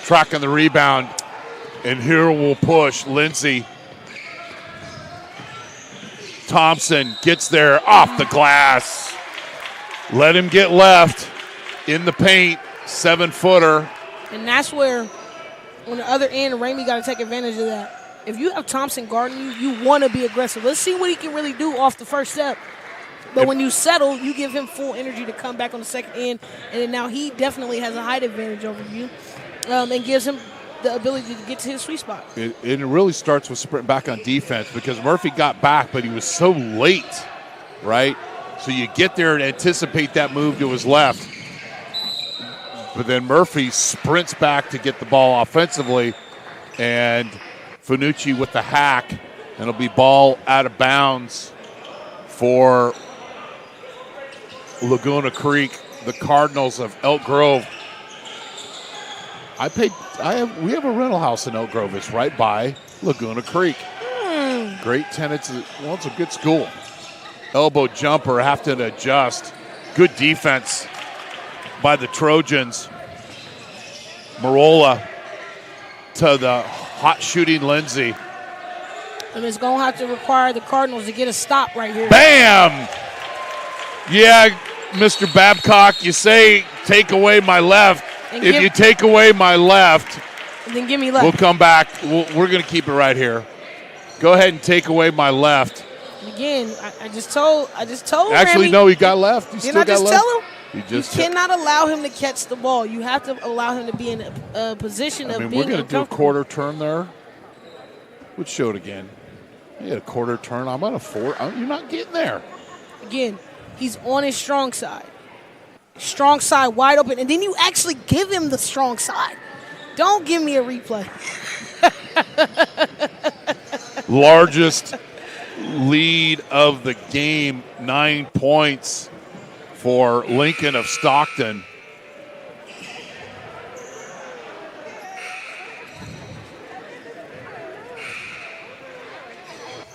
tracking the rebound, and here we'll push Lindsey. Thompson gets there off the glass. Let him get left in the paint. 7-footer. And that's where, on the other end, Ramey got to take advantage of that. If you have Thompson guarding you, you want to be aggressive. Let's see what he can really do off the first step. But when you settle, you give him full energy to come back on the second end. And then now he definitely has a height advantage over you and gives him the ability to get to his sweet spot. It really starts with sprinting back on defense because Murphy got back, but he was so late, right? So you get there and anticipate that move to his left. But then Murphy sprints back to get the ball offensively, and Fanucci with the hack, and it'll be ball out of bounds for Laguna Creek, the Cardinals of Elk Grove. We have a rental house in Elk Grove. It's right by Laguna Creek. Great tenants. Well, it's a good school. Elbow jumper, have to adjust. Good defense by the Trojans. Marola to the hot shooting Lindsey. And it's going to have to require the Cardinals to get a stop right here. Bam! Yeah, Mr. Babcock, you say take away my left. If you take away my left, then give me left. We'll come back. We're going to keep it right here. Go ahead and take away my left. Again, I just told Actually, Ramey, no, he got left. He Didn't I just tell him? You cannot allow him to catch the ball. You have to allow him to be in a position of being we're going to do a uncomfortable. quarter turn there. Let's show it again. You had a quarter turn. I'm on a 4. You're not getting there. Again, he's on his strong side. Strong side wide open. And then you actually give him the strong side. Don't give me a replay. Largest lead of the game, 9 points for Lincoln of Stockton.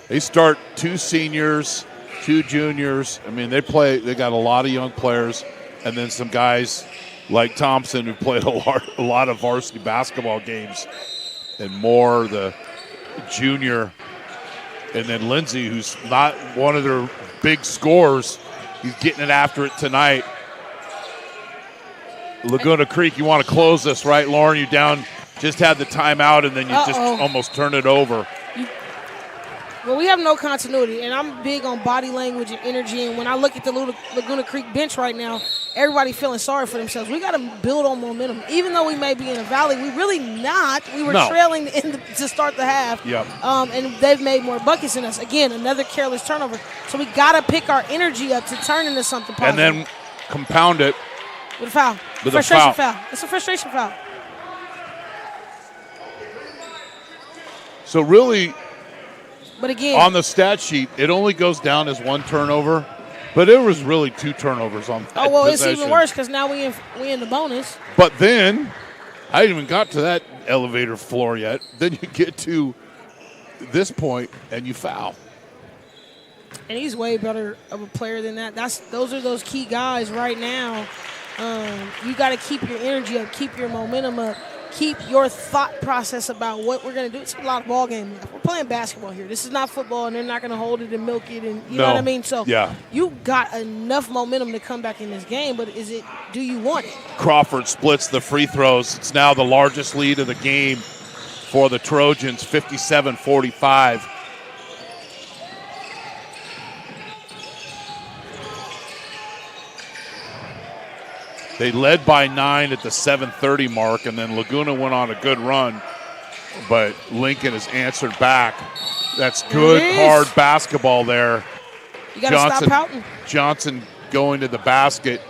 They start 2 seniors, 2 juniors. I mean, they got a lot of young players, and then some guys like Thompson who played a lot of varsity basketball games, and Moore, the junior, and then Lindsey, who's not one of their big scorers. He's getting it after it tonight. Laguna Creek, you want to close this, right, Lauren? You down, just had the timeout, and then you just almost turn it over. Well, we have no continuity, and I'm big on body language and energy. And when I look at the Laguna Creek bench right now, everybody feeling sorry for themselves. We got to build on momentum. Even though we may be in a valley, we really not. We were trailing to start the half. Yep. And they've made more buckets than us. Again, another careless turnover. So we got to pick our energy up to turn into something positive. And then compound it. With a foul. With frustration a foul. It's a frustration foul. So really, but again, on the stat sheet, it only goes down as 1 turnover, but it was really 2 turnovers on that well, possession. It's even worse because now we in the bonus. But then, I didn't even got to that elevator floor yet. Then you get to this point and you foul. And he's way better of a player than that. Those are those key guys right now. You got to keep your energy up, keep your momentum up, keep your thought process about what we're going to do. It's a lot of ball game left. We're playing basketball here. This is not football, and they're not going to hold it and milk it, and you know what I mean? So you got enough momentum to come back in this game, but do you want it? Crawford splits the free throws. It's now the largest lead of the game for the Trojans, 57-45. They led by 9 at the 7:30 mark, and then Laguna went on a good run, but Lincoln has answered back. That's good, hard basketball there. You got to stop pouting. Johnson going to the basket,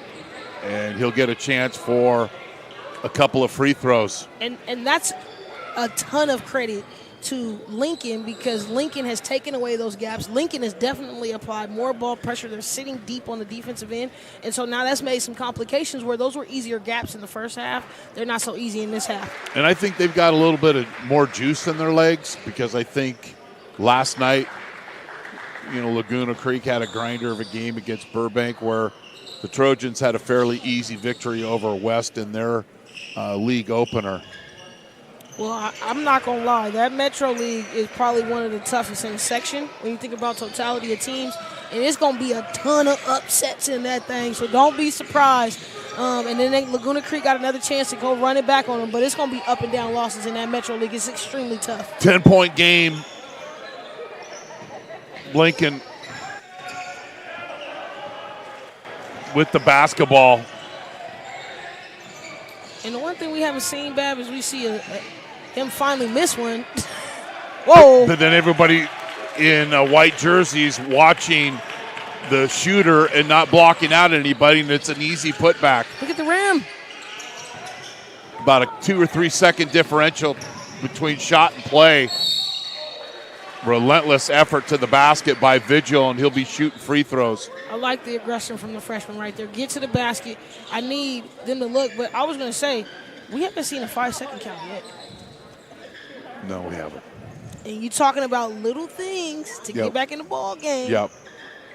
and he'll get a chance for a couple of free throws. And that's a ton of credit to Lincoln because Lincoln has taken away those gaps. Lincoln has definitely applied more ball pressure. They're sitting deep on the defensive end. And so now that's made some complications where those were easier gaps in the first half. They're not so easy in this half. And I think they've got a little bit of more juice in their legs because I think last night, Laguna Creek had a grinder of a game against Burbank where the Trojans had a fairly easy victory over West in their league opener. Well, I'm not going to lie. That Metro League is probably one of the toughest in the section when you think about totality of teams. And it's going to be a ton of upsets in that thing, so don't be surprised. And then Laguna Creek got another chance to go run it back on them, but it's going to be up and down losses in that Metro League. It's extremely tough. 10-point game. Lincoln with the basketball. And the one thing we haven't seen, Bab, is we see him finally miss one. Whoa. But then everybody in white jerseys watching the shooter and not blocking out anybody, and it's an easy putback. Look at the rim. About a 2 or 3 second differential between shot and play. Relentless effort to the basket by Vigil, and he'll be shooting free throws. I like the aggression from the freshman right there. Get to the basket. I need them to look, but I was going to say, we haven't seen a 5-second count yet. No, we haven't. And you're talking about little things to get back in the ball game. Yep.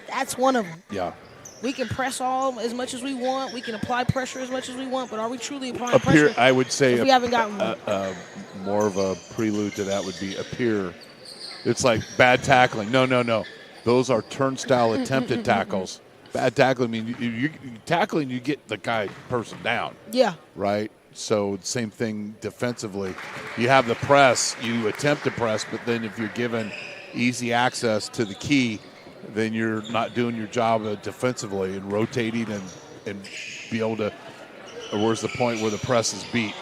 That's one of them. Yeah. We can press all as much as we want. We can apply pressure as much as we want, but are we truly applying pressure? I would say we haven't gotten one. More of a prelude to that would be appear. It's like bad tackling. No. Those are turnstile attempted tackles. Bad tackling, I mean, you tackling, you get the person down. Yeah. Right? So same thing defensively. You have the press, you attempt to press, but then if you're given easy access to the key, then you're not doing your job defensively and rotating and be able to, or where's the point where the press is beat?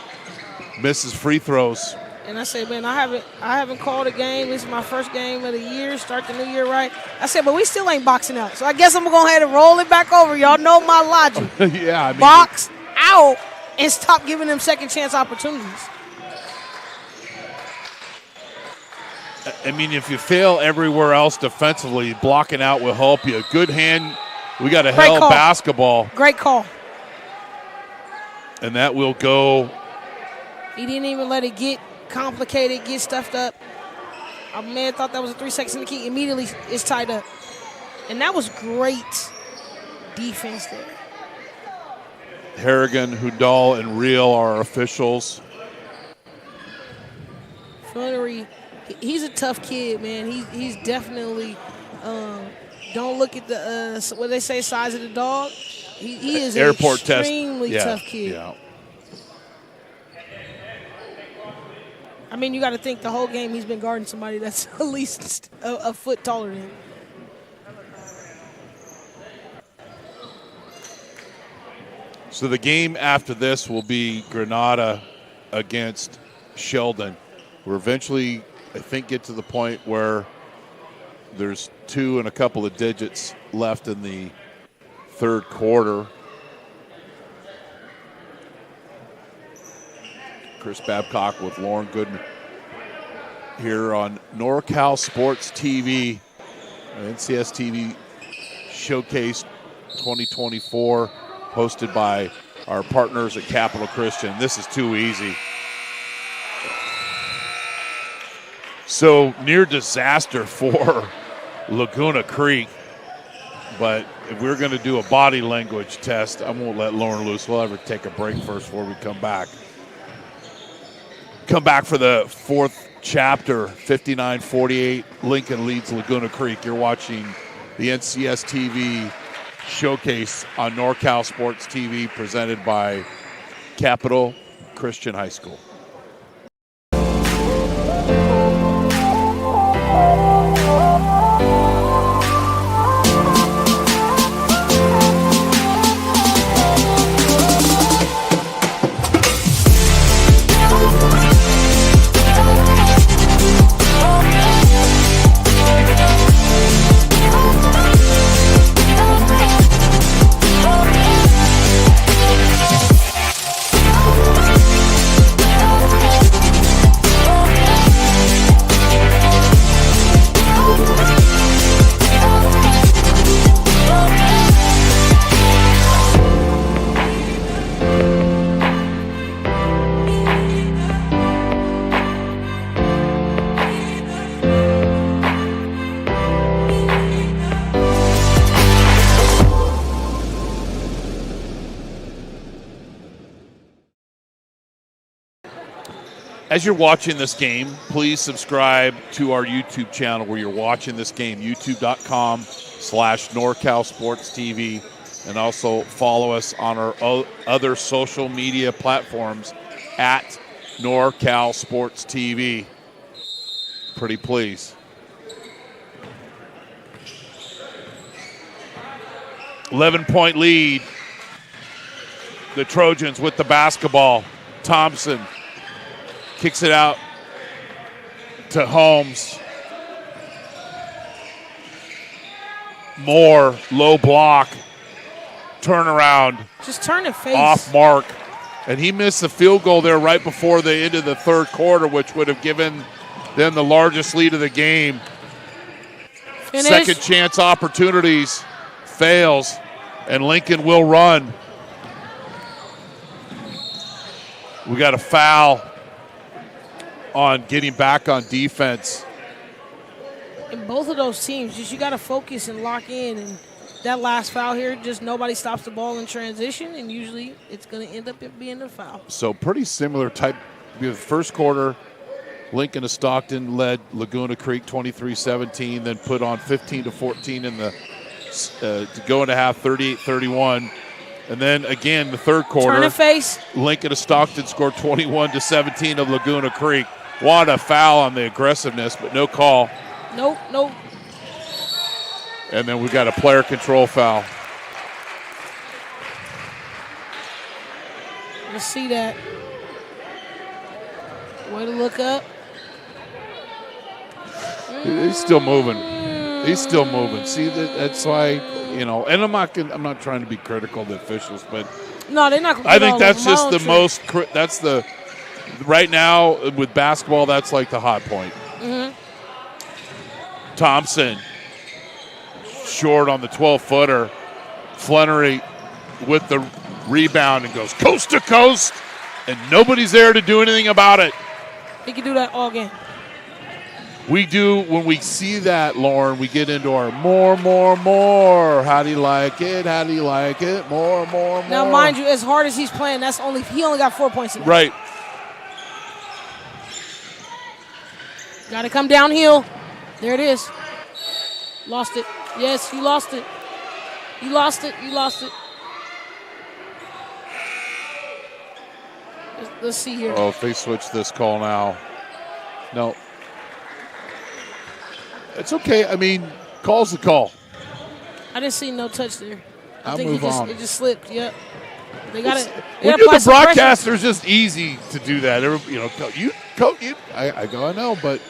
Misses free throws. And I say, man, I haven't called a game. This is my first game of the year. Start the new year right. I said, but we still ain't boxing out. So I guess I'm going to go ahead and roll it back over. Y'all know my logic. Yeah. I mean, box out and stop giving them second chance opportunities. I mean, if you fail everywhere else defensively, blocking out will help you. Good hand. We got a hell basketball. Great call. And that will go. He didn't even let it get complicated, get stuffed up. Our man thought that was a 3 seconds in the key. Immediately, it's tied up. And that was great defense there. Harrigan, Hudal, and Real are officials. Flannery, he's a tough kid, man. He's definitely don't look at the what they say, size of the dog. He is an extremely tough kid. Yeah. I mean, you got to think the whole game he's been guarding somebody that's at least a foot taller than him. So the game after this will be Granada against Sheldon. We're eventually, I think, get to the point where there's 2 and a couple of digits left in the third quarter. Chris Babcock with Lauren Goodman here on NorCal Sports TV, NCS TV Showcase 2024, hosted by our partners at Capital Christian. This is too easy. So near disaster for Laguna Creek, but if we're going to do a body language test, I won't let Lauren loose. We'll ever take a break first before we come back. Come back for the fourth chapter, 59-48. Lincoln leads Laguna Creek. You're watching the NCS TV Showcase on NorCal Sports TV, presented by Capital Christian High School. As you're watching this game, please subscribe to our YouTube channel where you're watching this game, youtube.com/NorCal Sports TV, and also follow us on our other social media platforms at NorCal Sports TV. Pretty please. 11-point lead. The Trojans with the basketball. Thompson kicks it out to Holmes. Moore, low block, turnaround. Just turn and face. Off mark. And he missed the field goal there right before the end of the third quarter, which would have given them the largest lead of the game. Finish. Second chance opportunities, fails, and Lincoln will run. We got a foul on getting back on defense. In both of those teams, just you got to focus and lock in. And that last foul here, just nobody stops the ball in transition, and usually it's going to end up being a foul. So pretty similar type. The first quarter, Lincoln to Stockton led Laguna Creek 23-17, then put on 15-14 in the to go into half, 38-31. And then again, the third quarter, turn and face. Lincoln to Stockton scored 21-17 of Laguna Creek. What a foul on the aggressiveness, but no call. Nope. And then we got a player control foul. Let's see that. Way to look up. He's still moving. See, that's why, and I'm not trying to be critical of the officials, but no, they're not. I think that's just the most. That's the right now with basketball. That's like the hot point. Mm-hmm. Thompson short on the 12-footer. Flannery with the rebound and goes coast to coast, and nobody's there to do anything about it. He can do that all game. We do, when we see that, Lauren, we get into our more. How do you like it? More. Now, mind you, as hard as he's playing, he only got 4 points in that. Right. Got to come downhill. There it is. Lost it. Yes, you lost it. You lost it. Let's see here. Oh, if they switch this call now. No. It's okay. I mean, call's the call. I didn't see no touch there. I I'll think move on. It just slipped. Yep. They got it. When you're the broadcaster, it's just easy to do that. I go, I know, but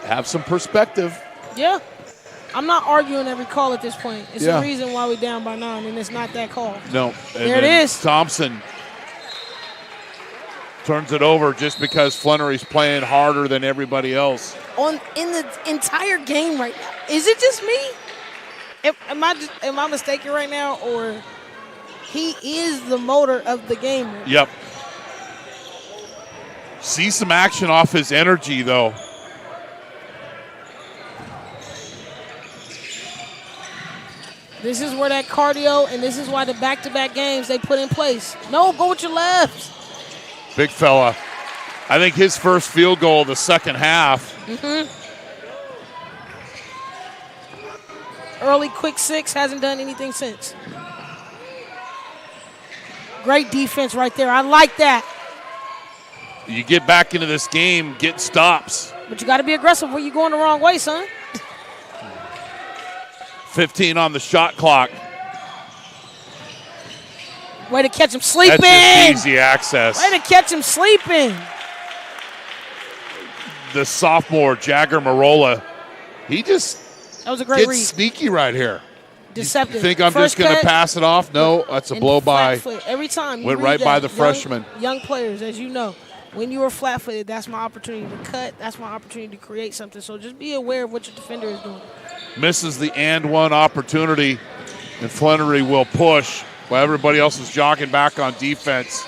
have some perspective. Yeah. I'm not arguing every call at this point. It's the reason why we're down by 9, and it's not that call. No. There it is. Thompson turns it over just because Flannery's playing harder than everybody else. In the entire game right now. Is it just me? Am I mistaken right now, or he is the motor of the game? Right Yep. See some action off his energy, though. This is where that cardio, and this is why the back-to-back games they put in place. No, go with your left. Big fella. I think his first field goal of the second half. Early quick 6, hasn't done anything since. Great defense right there. I like that. You get back into this game, get stops. But you got to be aggressive when you're going the wrong way, son. 15 on the shot clock. Way to catch him sleeping. That's just easy access. Way to catch him sleeping. The sophomore, Jagger Marola, he just that was a great gets read. Sneaky right here. Deceptive. You think I'm First just going to cut, pass it off? No, that's a blow by. Every time. Went right by the freshman. Young players, as you know. When you are flat-footed, that's my opportunity to cut. That's my opportunity to create something. So just be aware of what your defender is doing. Misses the and one opportunity, and Flannery will push while everybody else is jogging back on defense.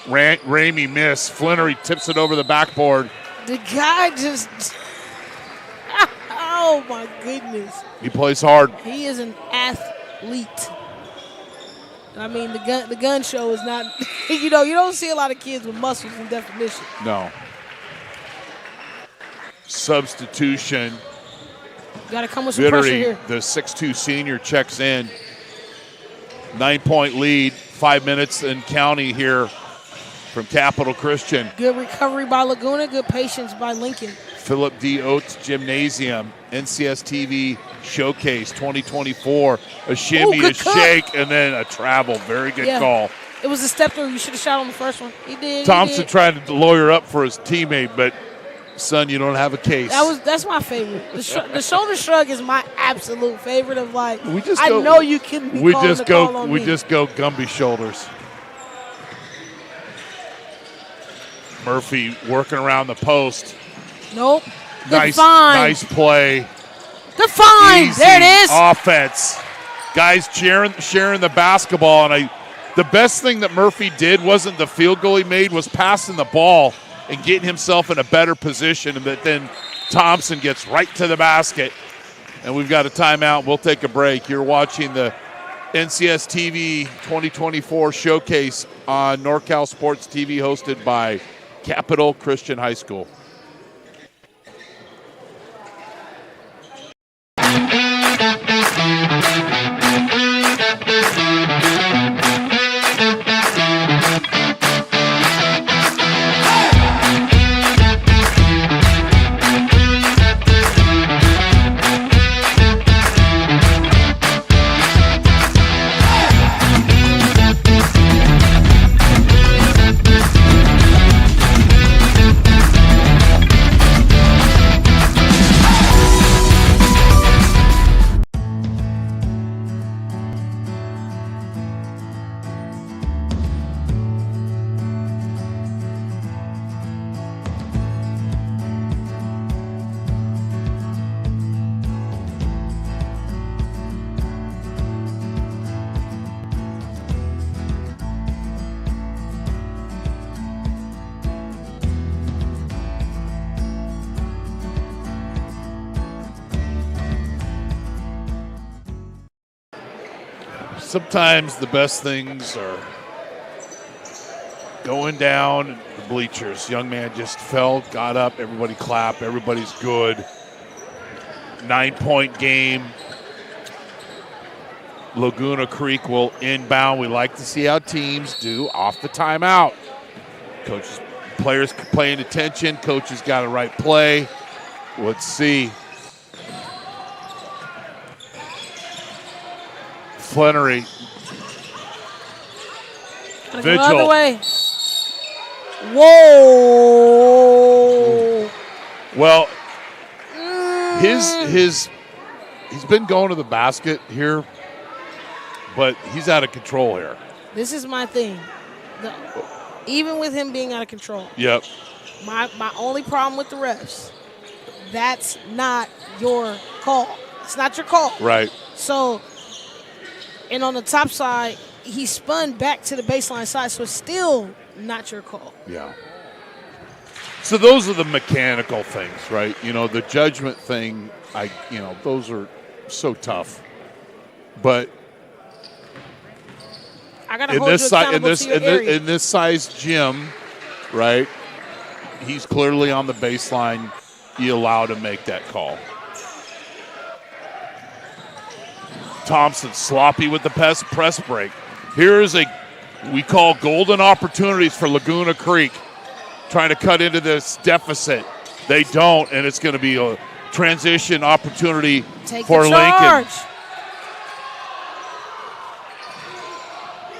Ramey missed. Flannery tips it over the backboard. The guy just – oh, my goodness. He plays hard. He is an athlete. I mean, the gun show is not – you don't see a lot of kids with muscles and definition. No. Substitution. You got to come with some pressure here. The 6'2 senior checks in. 9-point lead, 5 minutes in county here from Capital Christian. Good recovery by Laguna, good patience by Lincoln. Philip D. Oates Gymnasium, NCS TV Showcase 2024. A shimmy, a shake, and then a travel. Very good call. It was a step through. You should have shot on the first one. He did. Thompson tried to lawyer up for his teammate, but son, you don't have a case. That's my favorite. The shoulder shrug is my absolute favorite of like. We just I know you can be calling the call on me. We just go Gumby shoulders. Murphy working around the post. Nope. Nice play. Good find. Easy there it is. Offense. Guys sharing the basketball, and the best thing that Murphy did wasn't the field goal he made, was passing the ball and getting himself in a better position, and then Thompson gets right to the basket. And we've got a timeout. We'll take a break. You're watching the NCS TV 2024 showcase on NorCal Sports TV, hosted by Capital Christian High School. Sometimes the best things are going down the bleachers. Young man just fell, got up, everybody clap, everybody's good. 9-point game. Laguna Creek will inbound. We like to see how teams do off the timeout. Players paying attention. Coaches got a right play. Let's see. Flannery Go the Vigil. other way. Whoa. Well, he's been going to the basket here, but he's out of control here. This is my thing. Even with him being out of control. Yep. My only problem with the refs, that's not your call. It's not your call. Right. So, and on the top side, he spun back to the baseline side, so it's still not your call. Yeah. So those are the mechanical things, right? You know, the judgment thing, those are so tough. But I gotta hold you accountable to your area. in this size gym, right? He's clearly on the baseline. You allow to make that call. Thompson sloppy with the press break. Here's we call golden opportunities for Laguna Creek, trying to cut into this deficit. They don't, and it's going to be a transition opportunity for Lincoln.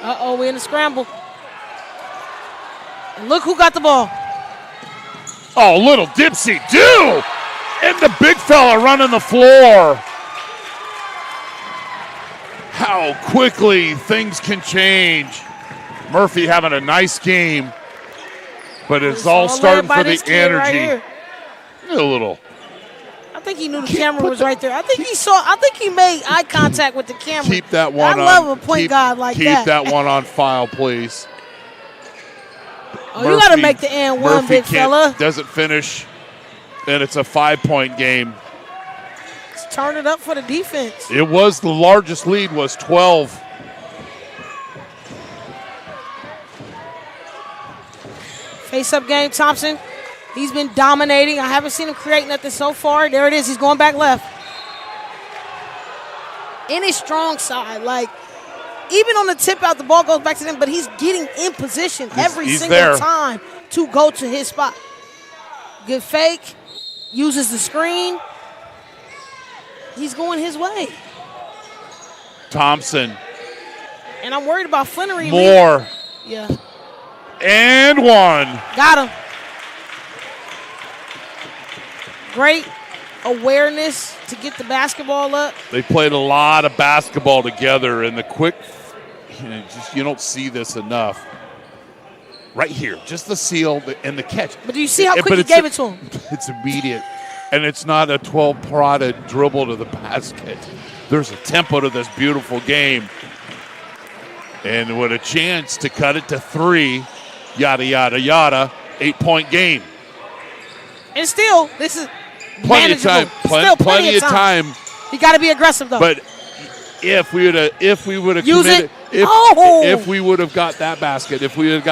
Uh-oh, we're in a scramble. And look who got the ball. Oh, little dipsy-do! And the big fella running the floor. How quickly things can change. Murphy having a nice game, but it's all starting for the energy. Right a little. I think he knew the camera was right there. I think he made eye contact with the camera. Keep that one on. I love a point guard like that. Keep that one on file, please. Oh, Murphy, you got to make the and one, big fella. Doesn't finish, and it's a 5-point game. Let's turn it up for the defense. It was the largest lead was 12. Face-up game, Thompson. He's been dominating. I haven't seen him create nothing so far. There it is. He's going back left. In his strong side, even on the tip out, the ball goes back to them, but he's getting in position every single time to go to his spot. Good fake. Uses the screen. He's going his way. Thompson. And I'm worried about Flannery. More. Yeah. And one. Got him. Great awareness to get the basketball up. They played a lot of basketball together, and the quick, you don't see this enough. Right here, just the seal and the catch. But do you see how quick he gave it to him? It's immediate, and it's not a 12-prodded dribble to the basket. There's a tempo to this beautiful game. And with a chance to cut it to 3, yada, yada, yada, 8-point game. And still, this is plenty of time. Plenty of time. You got to be aggressive, though. But if we would have committed, if we would have got that basket, here's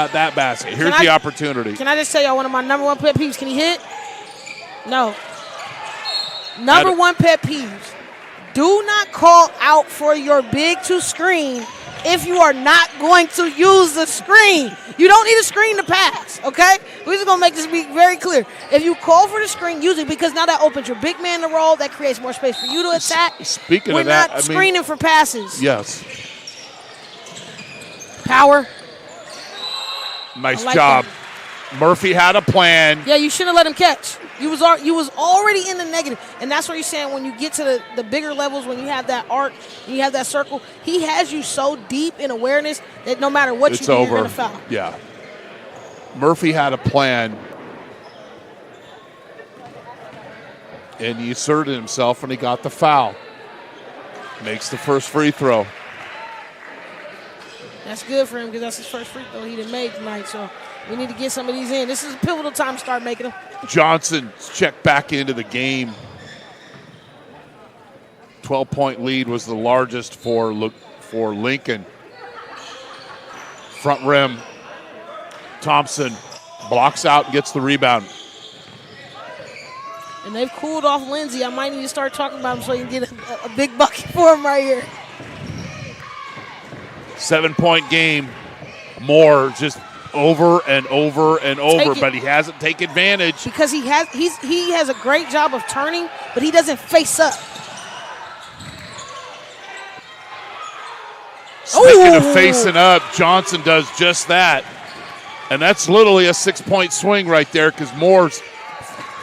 the opportunity. Can I just tell y'all one of my number one pet peeves? Can he hit? No. Number one pet peeves. Do not call out for your big to screen if you are not going to use the screen. You don't need a screen to pass, okay? We're just going to make this be very clear. If you call for the screen, use it, because now that opens your big man to roll. That creates more space for you to attack. Speaking We're of that, not screening for passes. Yes. Power. Nice job. That. Murphy had a plan. Yeah, you shouldn't have let him catch. You was already in the negative. And that's what you're saying when you get to the bigger levels, when you have that arc, and you have that circle, he has you so deep in awareness that no matter what you do, you're going to foul. Yeah. Murphy had a plan, and he asserted himself, and he got the foul. Makes the first free throw. That's good for him, because that's his first free throw he didn't make tonight, so we need to get some of these in. This is a pivotal time to start making them. Johnson checked back into the game. 12-point lead was the largest for Lincoln. Front rim. Thompson blocks out and gets the rebound. And they've cooled off Lindsay. I might need to start talking about him so you can get a big bucket for him right here. 7-point game. More just over and over and over, but he hasn't taken advantage. Because he has a great job of turning, but he doesn't face up. Speaking of facing up, Johnson does just that. And that's literally a 6-point swing right there because Moore's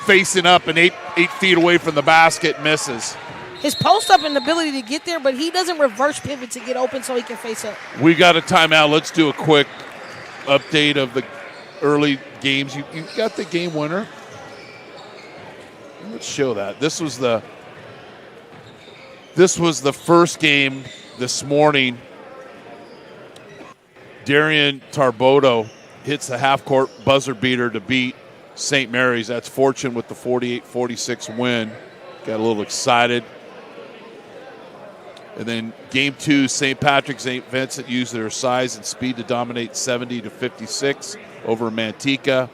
facing up and 8 feet away from the basket, misses. His post-up and ability to get there, but he doesn't reverse pivot to get open so he can face up. We got a timeout. Let's do a quick update of the early games. You got the game winner. Let's show that. This was the first game this morning. Darian Tarboto hits the half-court buzzer beater to beat St. Mary's. That's Fortune with the 48-46 win. Got a little excited. And then game 2, St. Patrick's St. Vincent used their size and speed to dominate 70-56 over Manteca.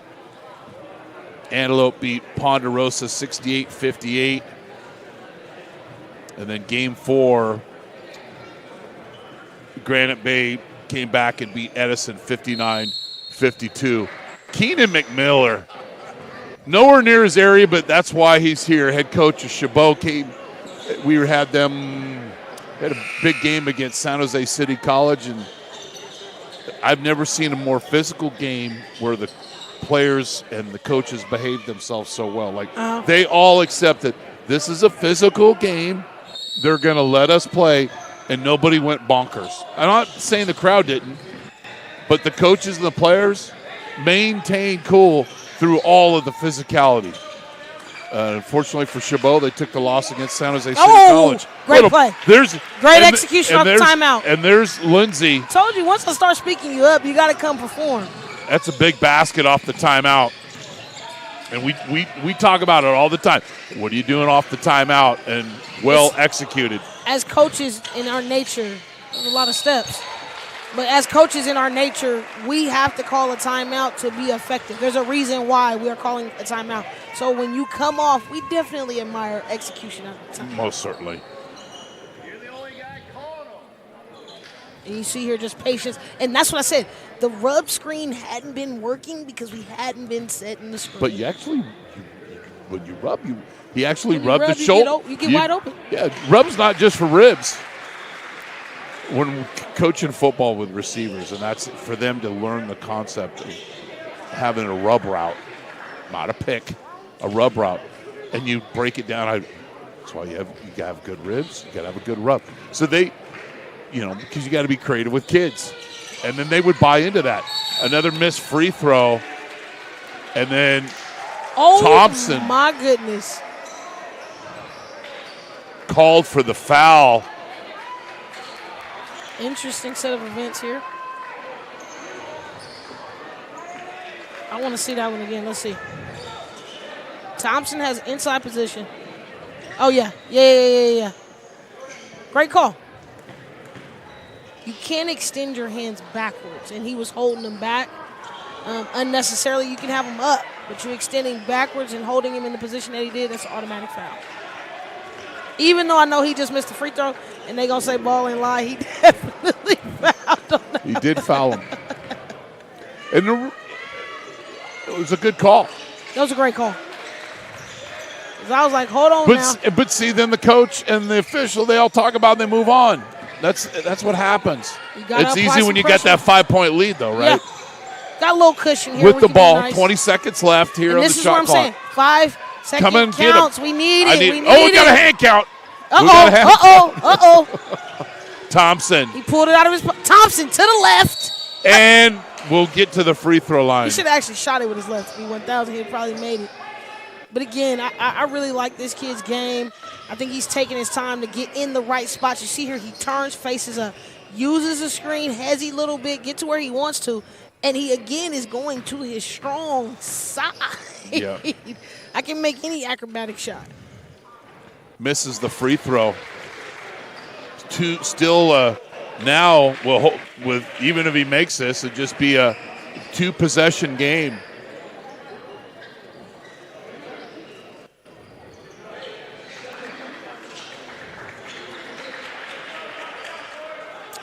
Antelope beat Ponderosa 68-58. And then game 4, Granite Bay came back and beat Edison 59-52. Keenan McMiller, nowhere near his area, but that's why he's here. Head coach of Chabot came. We had a big game against San Jose City College, and I've never seen a more physical game where the players and the coaches behaved themselves so well. They all accepted this is a physical game. They're going to let us play, and nobody went bonkers. I'm not saying the crowd didn't, but the coaches and the players maintained cool through all of the physicality. Unfortunately for Chabot, they took the loss against San Jose City College. Great play. Great execution off the timeout. And there's Lindsay. Told you, once I start speaking you up, you got to come perform. That's a big basket off the timeout. And we talk about it all the time. What are you doing off the timeout? And well executed. As coaches in our nature, there's a lot of steps. But as coaches in our nature, we have to call a timeout to be effective. There's a reason why we are calling a timeout. So when you come off, we definitely admire execution at the time. Most certainly. And you see here just patience. And that's what I said. The rub screen hadn't been working because we hadn't been setting the screen. But you actually, when you rub, he actually rubbed the shoulder. You get wide open. Yeah, rub's not just for ribs. When coaching football with receivers, and that's for them to learn the concept of having a rub route, not a pick, a rub route, and you break it down. That's why you gotta have good ribs. You gotta have a good rub. So they, because you got to be creative with kids, and then they would buy into that. Another missed free throw, and then Thompson. My goodness. Called for the foul. Interesting set of events here. I want to see that one again. Let's see. Thompson has inside position. Oh, yeah. Yeah. Great call. You can't extend your hands backwards, and he was holding them back unnecessarily. You can have them up, but you're extending backwards and holding him in the position that he did. That's an automatic foul. Even though I know he just missed the free throw, and they going to say ball and lie, he definitely fouled on that. He did foul him. And it was a good call. That was a great call. I was like, hold on now. But see, then the coach and the official, they all talk about it and they move on. That's what happens. It's easy when you got that 5-point lead, though, right? Yeah. Got a little cushion here. With the ball, nice. 20 seconds left here on the shot clock. This is what I'm saying. 5-second counts. We need it. We got a hand count. Uh-oh. Thompson. He pulled it out of his – Thompson to the left. And we'll get to the free throw line. He should have actually shot it with his left. If he 1,000, he'd probably made it. But, again, I really like this kid's game. I think he's taking his time to get in the right spots. You see here he turns, faces up, uses the screen, heads a little bit, get to where he wants to, and he, again, is going to his strong side. Yeah. I can make any acrobatic shot. Misses the free throw. Still now, with even if he makes this, it'd just be a 2-possession game.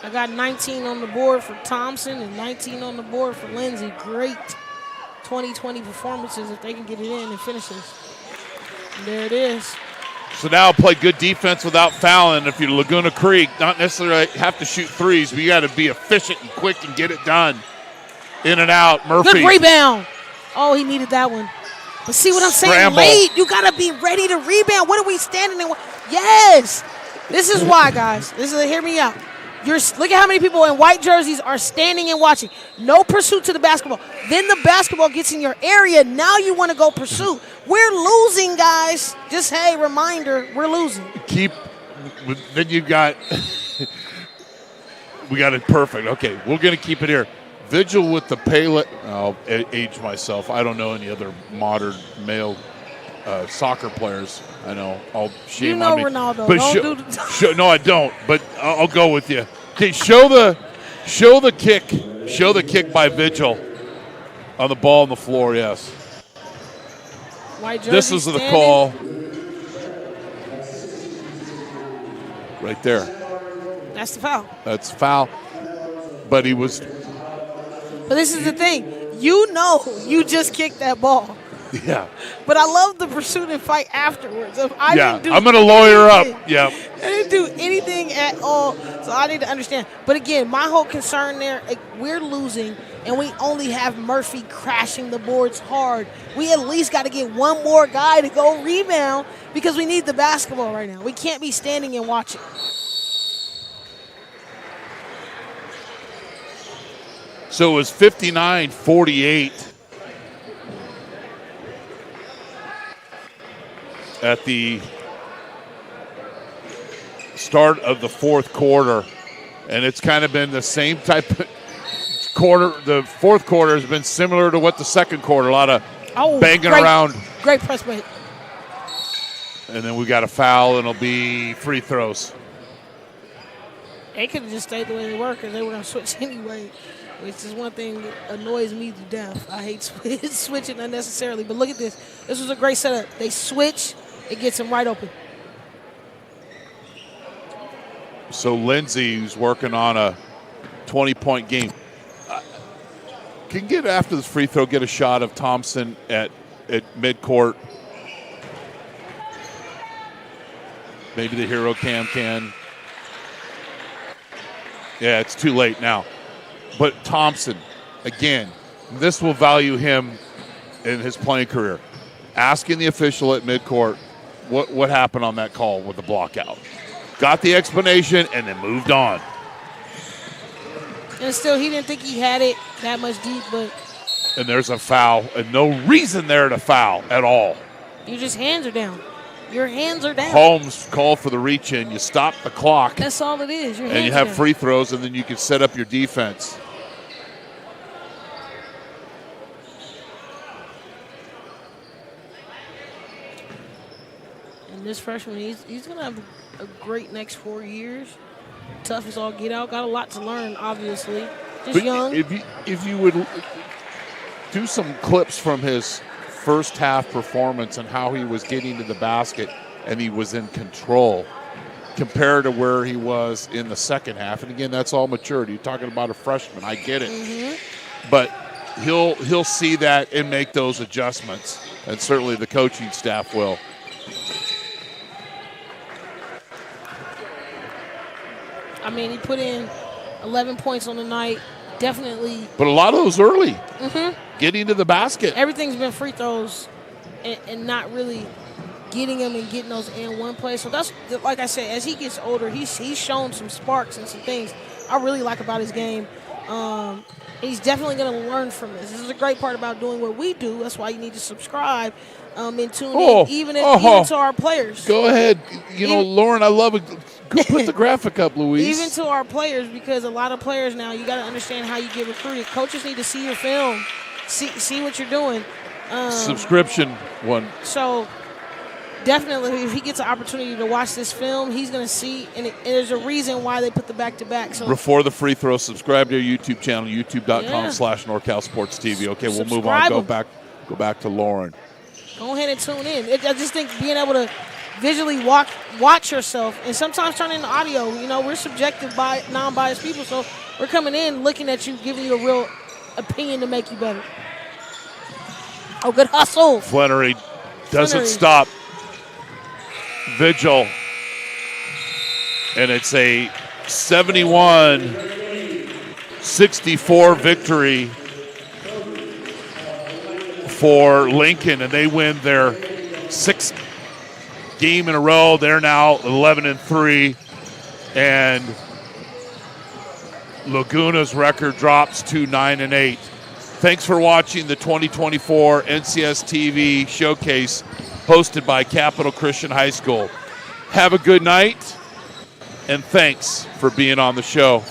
I got 19 on the board for Thompson and 19 on the board for Lindsay. Great 2020 performances if they can get it in and finish this. And there it is. So now play good defense without fouling. If you're Laguna Creek, not necessarily have to shoot threes, but you got to be efficient and quick and get it done. In and out, Murphy. Good rebound. Oh, he needed that one. But see what I'm saying? Late, you got to be ready to rebound. What are we standing in? Yes. This is why, guys. Hear me out. Look at how many people in white jerseys are standing and watching. No pursuit to the basketball. Then the basketball gets in your area. Now you want to go pursue. We're losing, guys. Just, hey, reminder, we're losing. Then you got, we got it perfect. Okay, we're going to keep it here. Vigil with the Pele. I'll age myself. I don't know any other modern male soccer players. I know. I'll shame on me. Ronaldo. But no, I don't. But I'll go with you. Okay, show the kick. Show the kick by Vigil on the ball on the floor. Yes. This is the call. Right there. That's the foul. That's foul. But he was. But this is the thing. You know you just kicked that ball. Yeah. But I love the pursuit and fight afterwards. I'm going to lawyer up. Yeah. I didn't do anything at all, so I need to understand. But again, my whole concern there, we're losing, and we only have Murphy crashing the boards hard. We at least got to get one more guy to go rebound because we need the basketball right now. We can't be standing and watching. So it was 59-48 at the start of the fourth quarter, and it's kind of been the same type of quarter. The fourth quarter has been similar to what the second quarter, a lot of banging around. Great press play. And then we got a foul, and it'll be free throws. They could have just stayed the way they were because they were going to switch anyway, which is one thing that annoys me to death. I hate switching unnecessarily. But look at this. This was a great setup. They switch. It gets them right open. So Lindsay, who's working on a 20-point game, can get after this free throw, get a shot of Thompson at midcourt. Maybe the hero cam can. Yeah, it's too late now. But Thompson, again, this will value him in his playing career. Asking the official at midcourt what happened on that call with the block out. Got the explanation and then moved on. And still, he didn't think he had it that much deep, but. And there's a foul, and no reason there to foul at all. Your hands are down. Your hands are down. Holmes called for the reach in. You stop the clock. That's all it is. And you have free throws, and then you can set up your defense. And this freshman, he's going to have a great next 4 years. Tough as all get out. Got a lot to learn, obviously. Just young. If you would do some clips from his first half performance and how he was getting to the basket and he was in control compared to where he was in the second half. And again, that's all maturity. You're talking about a freshman. I get it. Mm-hmm. But he'll see that and make those adjustments. And certainly the coaching staff will. I mean, he put in 11 points on the night. Definitely. But a lot of those early. Mm-hmm. Getting to the basket. Everything's been free throws and not really getting them and getting those in one place. So that's, like I said, as he gets older, he's shown some sparks and some things I really like about his game. He's definitely going to learn from this. This is a great part about doing what we do. That's why you need to subscribe and tune in, even to our players. Go ahead. Lauren, I love it. Put the graphic up, Louise. Even to our players, because a lot of players now, you got to understand how you get recruited. Coaches need to see your film, see what you're doing. Subscription one. So definitely, if he gets an opportunity to watch this film, he's going to see, and there's a reason why they put the back-to-back. So before the free throw, subscribe to our YouTube channel, youtube.com/NorCal Sports TV. Okay, we'll move on. Go back to Lauren. Go ahead and tune in. I just think being able to visually watch yourself, and sometimes turn into audio. We're subjective by non-biased people, so we're coming in looking at you, giving you a real opinion to make you better. Oh, good hustle. Flannery doesn't stop. Vigil. And it's a 71-64 victory for Lincoln, and they win their 6th game in a row. They're now 11-3, and Laguna's record drops to 9-8. Thanks for watching the 2024 NCS TV Showcase hosted by Capital Christian High School. Have a good night, and thanks for being on the show.